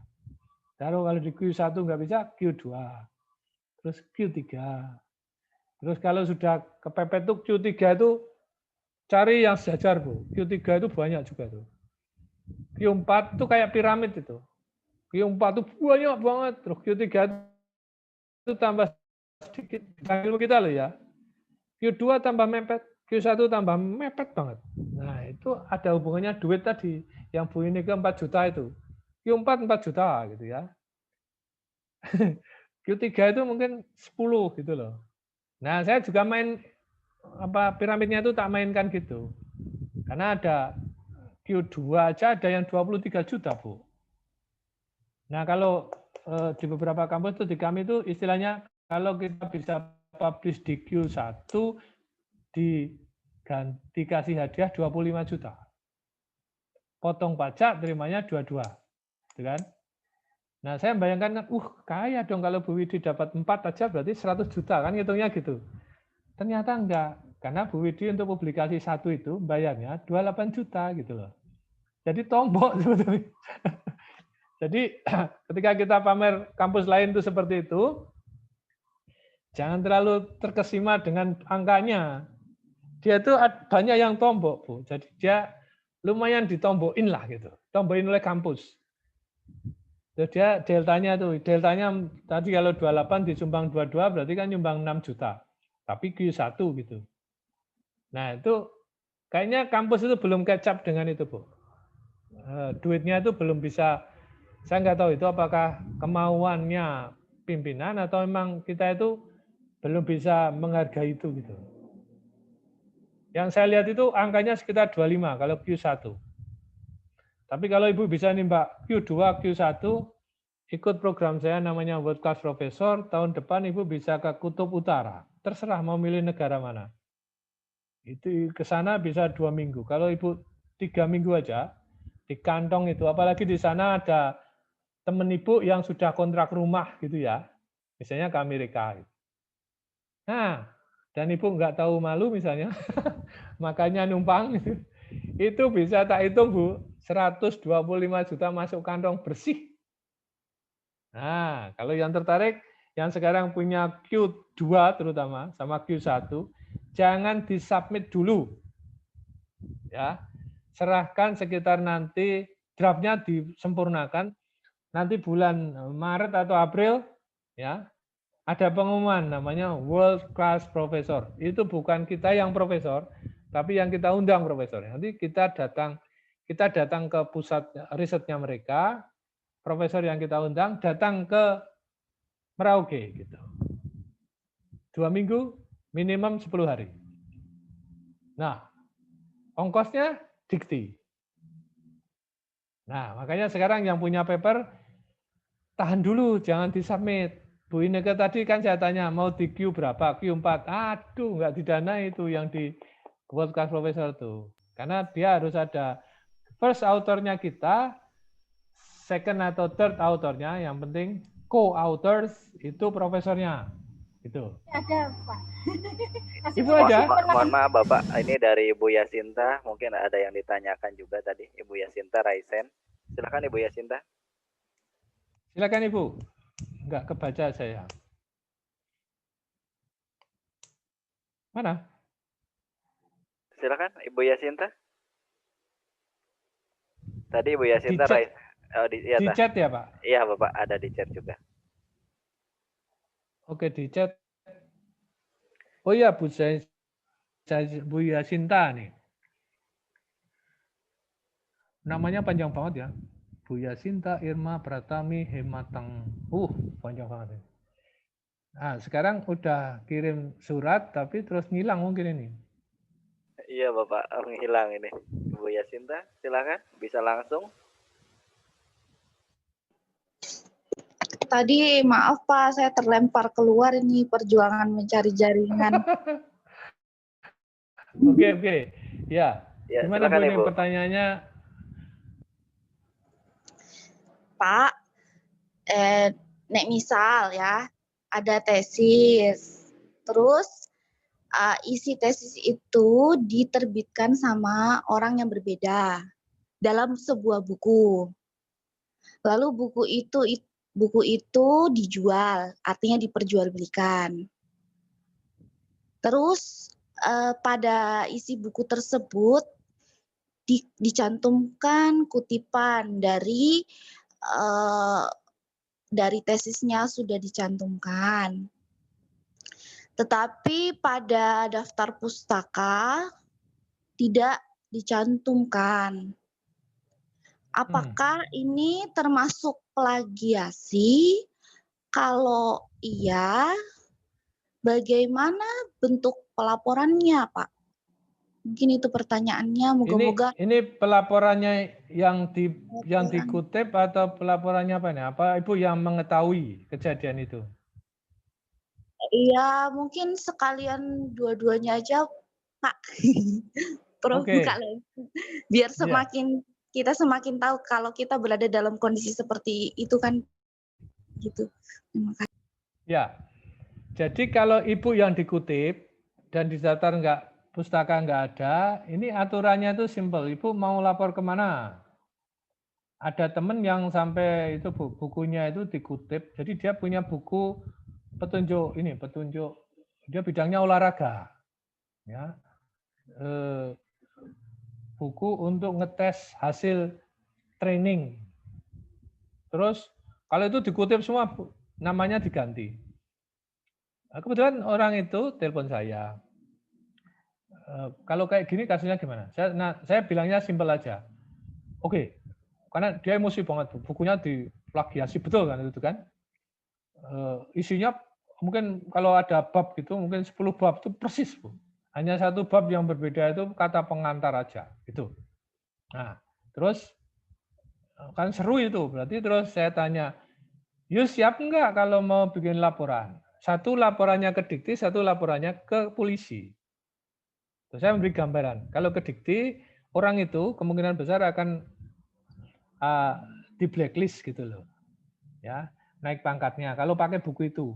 Taruh kalau di Q1 nggak bisa, Q2. Terus Q3. Terus kalau sudah kepepet tuh Q3 itu cari yang sejajar, Bu. Q3 itu banyak juga tuh. Q4 itu kayak piramid itu. Q4 itu banyak banget. Terus Q3 itu tambah sedikit. Ilmu kita loh ya. Q2 tambah mepet. Q1 tambah mepet banget. Nah, itu ada hubungannya duit tadi. Yang Bu ini ke 4 juta itu. Q4 4 juta gitu ya. Q3 itu mungkin 10 gitu loh. Nah, saya juga main piramidnya itu tak mainkan gitu. Karena ada Q2 aja ada yang 23 juta, Bu. Nah, kalau di beberapa kampus itu di kami itu istilahnya kalau kita bisa publish di Q1 dikasih hadiah 25 juta. Potong pajak terimanya 22. Gitu kan? Nah, saya bayangkan kaya dong kalau Bu Widi dapat 4 aja berarti 100 juta kan hitungnya gitu. Ternyata enggak, karena Bu Widi untuk publikasi 1 itu bayarnya 28 juta gitu loh. Jadi tombok sebetulnya. Jadi ketika kita pamer kampus lain itu seperti itu, jangan terlalu terkesima dengan angkanya. Dia itu banyak yang tombok, Bu. Jadi dia lumayan ditombokin lah gitu. Tombokin oleh kampus. Jadi dia deltanya tadi kalau 28 disumbang 22 berarti kan nyumbang 6 juta. Tapi Q1 gitu. Nah, itu kayaknya kampus itu belum catch up dengan itu, Bu. Duitnya itu belum bisa, saya nggak tahu itu apakah kemauannya pimpinan atau memang kita itu belum bisa menghargai itu gitu. Yang saya lihat itu angkanya sekitar 25 kalau Q1. Tapi kalau Ibu bisa nimbak Q2, Q1, ikut program saya namanya World Class Professor, tahun depan Ibu bisa ke Kutub Utara. Terserah mau milih negara mana. Itu ke sana bisa 2 minggu. Kalau Ibu 3 minggu aja, di kantong itu, apalagi di sana ada temen Ibu yang sudah kontrak rumah gitu ya, misalnya ke Amerika. Nah, dan Ibu nggak tahu malu misalnya, makanya numpang, itu bisa tak hitung Bu, 125 juta masuk kantong bersih. Nah, kalau yang tertarik, yang sekarang punya Q2 terutama, sama Q1, jangan disubmit dulu. Ya, serahkan sekitar nanti, draftnya disempurnakan, nanti bulan Maret atau April, ya, ada pengumuman namanya World Class Professor. Itu bukan kita yang profesor, tapi yang kita undang profesor. Nanti kita datang ke pusat risetnya mereka, profesor yang kita undang datang ke Merauke gitu. 2 minggu minimum 10 hari. Nah, ongkosnya dikti. Nah, makanya sekarang yang punya paper tahan dulu, jangan disubmit. Bu Ineke tadi kan saya tanya, mau di Q berapa? Q4. Aduh, nggak didanai itu yang di World Class Professor itu. Karena dia harus ada first author-nya kita, second atau third author-nya, yang penting co-authors itu profesornya. Itu. Ada, Pak. Ibu ada? Mohon maaf Bapak, ini dari Ibu Yasinta, mungkin ada yang ditanyakan juga tadi, Ibu Yasinta Raisen. Silakan Ibu Yasinta. Silakan Ibu. Enggak kebaca saya. Mana? Silakan Ibu Yasinta. Tadi Ibu Yasinta Raisen. Iya, di chat ya Pak? Iya Bapak, ada di chat juga. Oke, di chat. Oh iya Bu Yasinta nih. namanya panjang banget ya. Buya Sinta, Irma, Pratami, Hematang. Panjang banget. Nah, sekarang udah kirim surat tapi terus ngilang mungkin ini. Iya Bapak, menghilang ini. Ibu Yasinta, silakan bisa langsung. Tadi maaf Pak, saya terlempar keluar ini perjuangan mencari jaringan. Oke. Ya, Ya, gimana Bu silakan ini Ibu. pertanyaannya? Pak, nek misal ya, ada tesis, terus isi tesis itu diterbitkan sama orang yang berbeda dalam sebuah buku. Lalu buku itu dijual, artinya diperjualbelikan. Terus pada isi buku tersebut dicantumkan kutipan dari tesisnya sudah dicantumkan. Tetapi pada daftar pustaka tidak dicantumkan. Apakah ini termasuk plagiasi? Kalau iya, bagaimana bentuk pelaporannya, Pak? Mungkin itu pertanyaannya. Moga-moga ini pelaporannya yang dikutip atau pelaporannya apa nih? Apa Ibu yang mengetahui kejadian itu? Iya, mungkin sekalian dua-duanya aja, Pak. Prof, buka biar kita semakin tahu kalau kita berada dalam kondisi seperti itu kan, gitu. Terima kasih. Ya, jadi kalau Ibu yang dikutip dan di daftar pustaka nggak ada, ini aturannya itu simpel. Ibu mau lapor kemana? Ada teman yang sampai itu bukunya itu dikutip, jadi dia punya buku petunjuk, dia bidangnya olahraga, ya, buku untuk ngetes hasil training. Terus kalau itu dikutip semua, namanya diganti. Kebetulan orang itu telepon saya. Kalau kayak gini kasusnya gimana? Saya bilangnya simpel aja. Oke, karena dia emosi banget, bukunya diplagiasi betul kan itu kan? Isinya mungkin kalau ada bab gitu, mungkin 10 bab itu persis, Bu. Hanya satu bab yang berbeda itu kata pengantar aja, gitu. Nah, terus kan seru itu, berarti terus saya tanya, Yus siap enggak kalau mau bikin laporan? Satu laporannya ke Dikti, satu laporannya ke polisi. Terus saya memberi gambaran, kalau ke Dikti, orang itu kemungkinan besar akan di blacklist gitu loh. Ya, naik pangkatnya kalau pakai buku itu.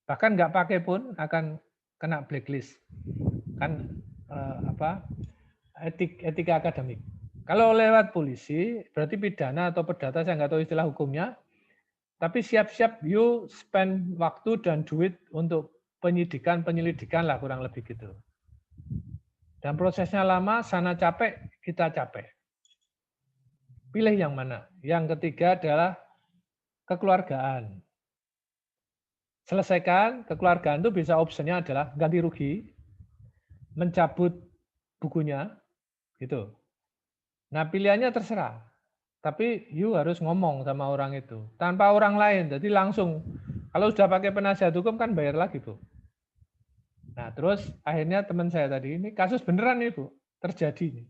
Bahkan nggak pakai pun akan kena blacklist. Kan etika akademik. Kalau lewat polisi berarti pidana atau perdata, saya nggak tahu istilah hukumnya. Tapi siap-siap you spend waktu dan duit untuk penyelidikan lah kurang lebih gitu. Dan prosesnya lama, sana capek, kita capek. Pilih yang mana? Yang ketiga adalah kekeluargaan. Selesaikan kekeluargaan itu bisa opsinya adalah ganti rugi, mencabut bukunya, gitu. Nah pilihannya terserah, tapi you harus ngomong sama orang itu tanpa orang lain, jadi langsung. Kalau sudah pakai penasihat hukum kan bayar lagi, Bu. Nah terus akhirnya teman saya tadi, ini kasus beneran nih, Bu, terjadi nih.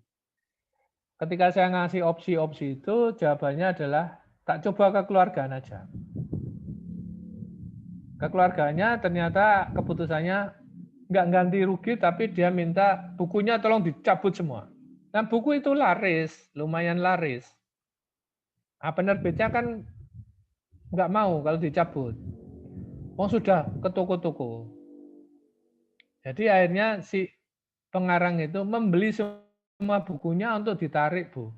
Ketika saya ngasih opsi-opsi itu, jawabannya adalah tak coba kekeluargaan aja. Kekeluarganya ternyata keputusannya nggak ganti rugi, tapi dia minta bukunya tolong dicabut semua. Dan buku itu laris, lumayan laris. Nah, penerbitnya kan nggak mau kalau dicabut. Oh sudah ke toko-toko. Jadi akhirnya si pengarang itu membeli semua bukunya untuk ditarik, Bu.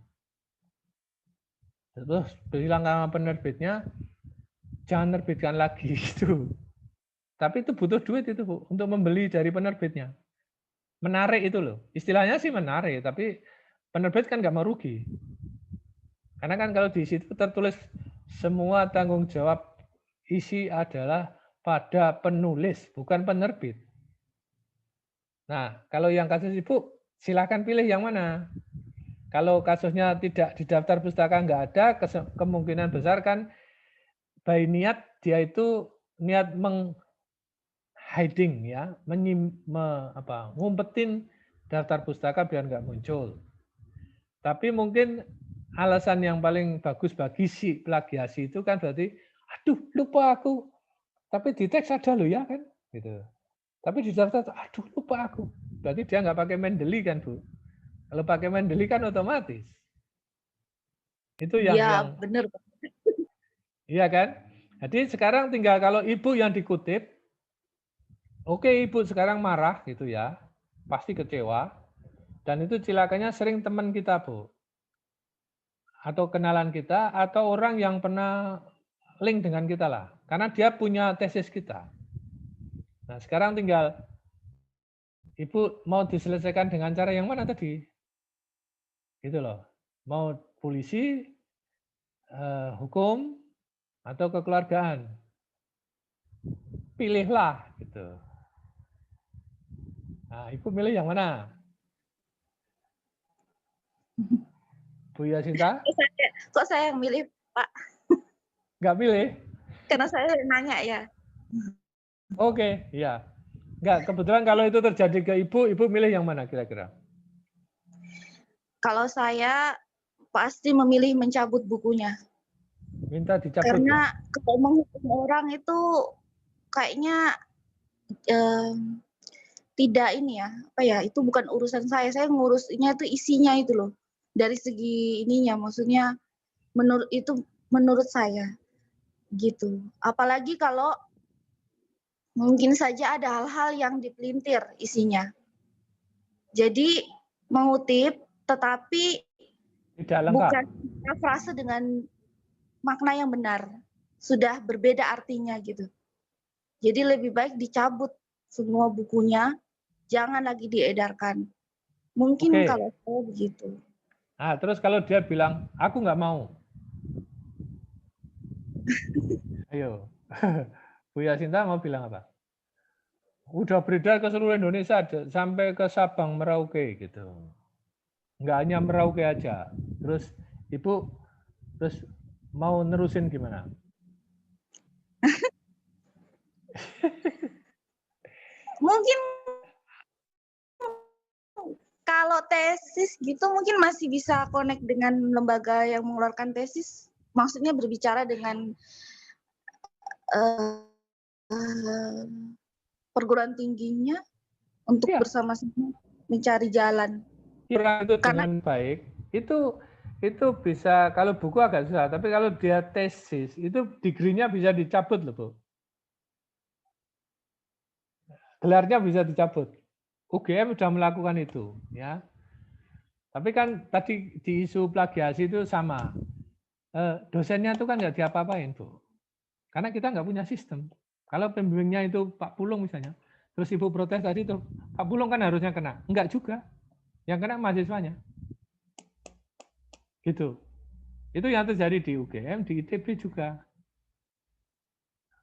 Terus bilang sama penerbitnya, jangan nerbitkan lagi gitu. Tapi itu butuh duit itu, Bu, untuk membeli dari penerbitnya. Menarik itu loh. Istilahnya sih menarik, tapi penerbit kan nggak mau rugi. Karena kan kalau di situ tertulis semua tanggung jawab isi adalah pada penulis, bukan penerbit. Nah, kalau yang kasus Ibu, silakan pilih yang mana. Kalau kasusnya tidak di daftar pustaka nggak ada, kemungkinan besar kan by niat dia itu niat hiding ya, ngumpetin daftar pustaka biar nggak muncul. Tapi mungkin alasan yang paling bagus bagi si plagiasi itu kan berarti, aduh lupa aku, tapi di teks ada loh ya kan, gitu. Tapi di daftar, aduh lupa aku, berarti dia nggak pakai Mendeley kan Bu? Kalau pakai Mendeley kan otomatis. Itu yang benar. Iya kan? Jadi sekarang tinggal kalau ibu yang dikutip, oke ibu sekarang marah gitu ya, pasti kecewa. Dan itu cilakanya sering teman kita Bu, atau kenalan kita, atau orang yang pernah link dengan kita lah. Karena dia punya tesis kita. Nah sekarang tinggal ibu mau diselesaikan dengan cara yang mana tadi? Gitu loh. Mau polisi, hukum, atau kekeluargaan. Pilihlah gitu. Nah, ibu milih yang mana? Bu Yasinta? Kok saya yang milih, Pak? Nggak pilih? Karena saya nanya ya. Oke, iya. Nggak, kebetulan kalau itu terjadi ke ibu milih yang mana kira-kira? Kalau saya pasti memilih mencabut bukunya. Minta dicabut. Karena ya? kalau menghukum orang itu kayaknya tidak ini ya, apa ya, itu bukan urusan saya ngurusnya itu isinya itu loh. Dari segi ininya, maksudnya menurut saya gitu. Apalagi kalau mungkin saja ada hal-hal yang dipelintir isinya. Jadi mengutip tetapi tidak lengkap. Bukan frase dengan makna yang benar. Sudah berbeda artinya gitu. Jadi lebih baik dicabut semua bukunya, jangan lagi diedarkan. Mungkin kalau saya begitu. Nah, terus kalau dia bilang, aku nggak mau. Ayo, Bu Yasinta mau bilang apa? Udah beredar ke seluruh Indonesia, sampai ke Sabang, Merauke gitu. Nggak hanya Merauke aja. Terus Ibu terus mau nerusin gimana? Mungkin kalau tesis gitu mungkin masih bisa connect dengan lembaga yang mengeluarkan tesis. Maksudnya berbicara dengan perguruan tingginya untuk bersama-sama mencari jalan. Itu dengan baik, itu bisa, kalau buku agak susah, tapi kalau dia tesis, itu degree-nya bisa dicabut loh, Bu. Gelarnya bisa dicabut. UGM sudah melakukan itu, ya. Tapi kan tadi di isu plagiasi itu sama. Dosennya itu kan nggak diapa-apain, Bu. Karena kita nggak punya sistem. Kalau pembimbingnya itu Pak Pulung misalnya, terus Ibu protes tadi tuh, Pak Pulung kan harusnya kena. Enggak juga. Yang kena mahasiswanya. Gitu. Itu yang terjadi di UGM, di ITB juga.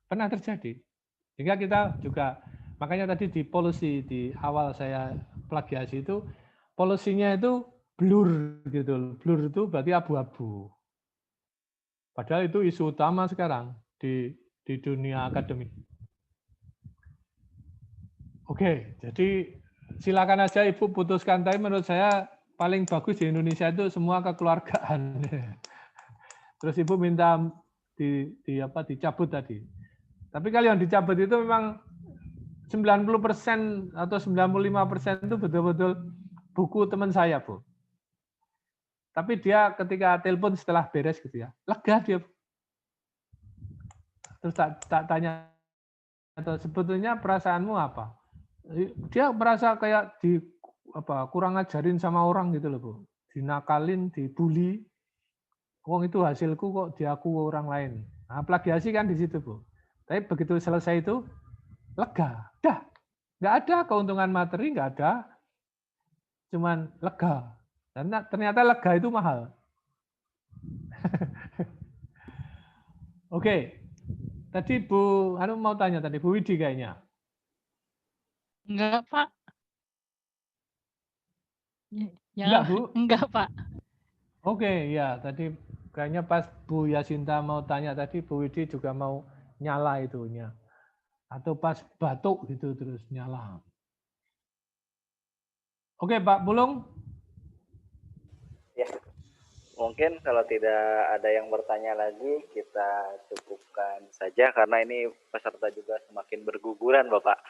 Pernah terjadi. Sehingga kita juga, makanya tadi di polusi, di awal saya plagiasi itu, polusinya itu blur gitu. Blur itu berarti abu-abu. Padahal itu isu utama sekarang di dunia akademik. Oke, jadi silakan aja Ibu putuskan. Tapi menurut saya paling bagus di Indonesia itu semua kekeluargaan. Terus Ibu minta dicabut tadi. Tapi kalau yang dicabut itu memang 90% atau 95% itu betul-betul buku teman saya, Bu. Tapi dia ketika telepon setelah beres gitu ya, lega dia. Terus tak tanya, atau sebetulnya perasaanmu apa? Dia merasa kayak kurang ajarin sama orang gitu loh, Bu. Dinakalin, dibully. Wong itu hasilku kok diaku orang lain. Nah, plagiasi kan di situ, Bu. Tapi begitu selesai itu lega, dah. Nggak ada keuntungan materi, nggak ada. Cuman lega. Dan ternyata lega itu mahal. Oke. Tadi Bu Anu mau tanya tadi, Bu Widi kayaknya. Enggak, Pak. Enggak, Bu? Enggak, Pak. Oke, ya tadi kayaknya pas Bu Yasinta mau tanya tadi, Bu Widi juga mau nyala itunya. Atau pas batuk gitu terus nyala. Oke, Pak Pulung. Ya, mungkin kalau tidak ada yang bertanya lagi, kita cukupkan saja karena ini peserta juga semakin berguguran, Bapak.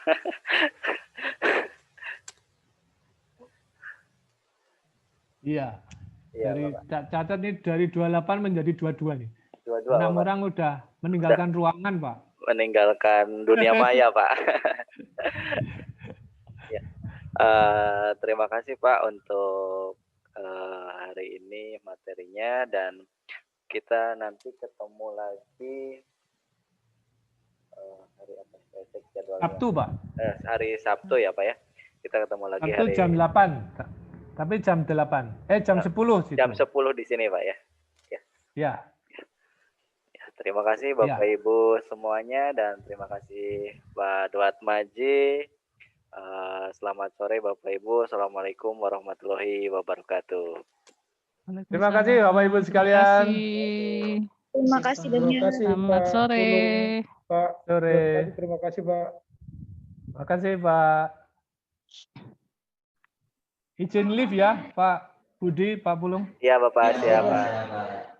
Iya. Iya, Dari Bapak. catat nih dari 28 menjadi 22 nih. 22, 6 Bapak. orang udah meninggalkan ruangan, Pak. Meninggalkan dunia maya, Pak. Ya. Terima kasih, Pak, untuk hari ini materinya, dan kita nanti ketemu lagi hari apa? Saya cek jadwalnya. Sabtu, Pak. Hari Sabtu ya, Pak ya. Kita ketemu lagi Sabtu hari jam 8. Tapi jam 8. Jam 10 situ. Jam 10 di sini, Pak ya. Ya. Ya. Ya, terima kasih Bapak Ibu semuanya, dan terima kasih Pak Dwat Maji. Selamat sore Bapak Ibu. Assalamualaikum warahmatullahi wabarakatuh. Terima kasih Bapak Ibu sekalian. Terima kasih banyak. Selamat sore. Pak Sore. Terima kasih Pak. Terima kasih Pak. Izin live ya Pak Budi, Pak Pulung. Iya Bapak, siap Pak.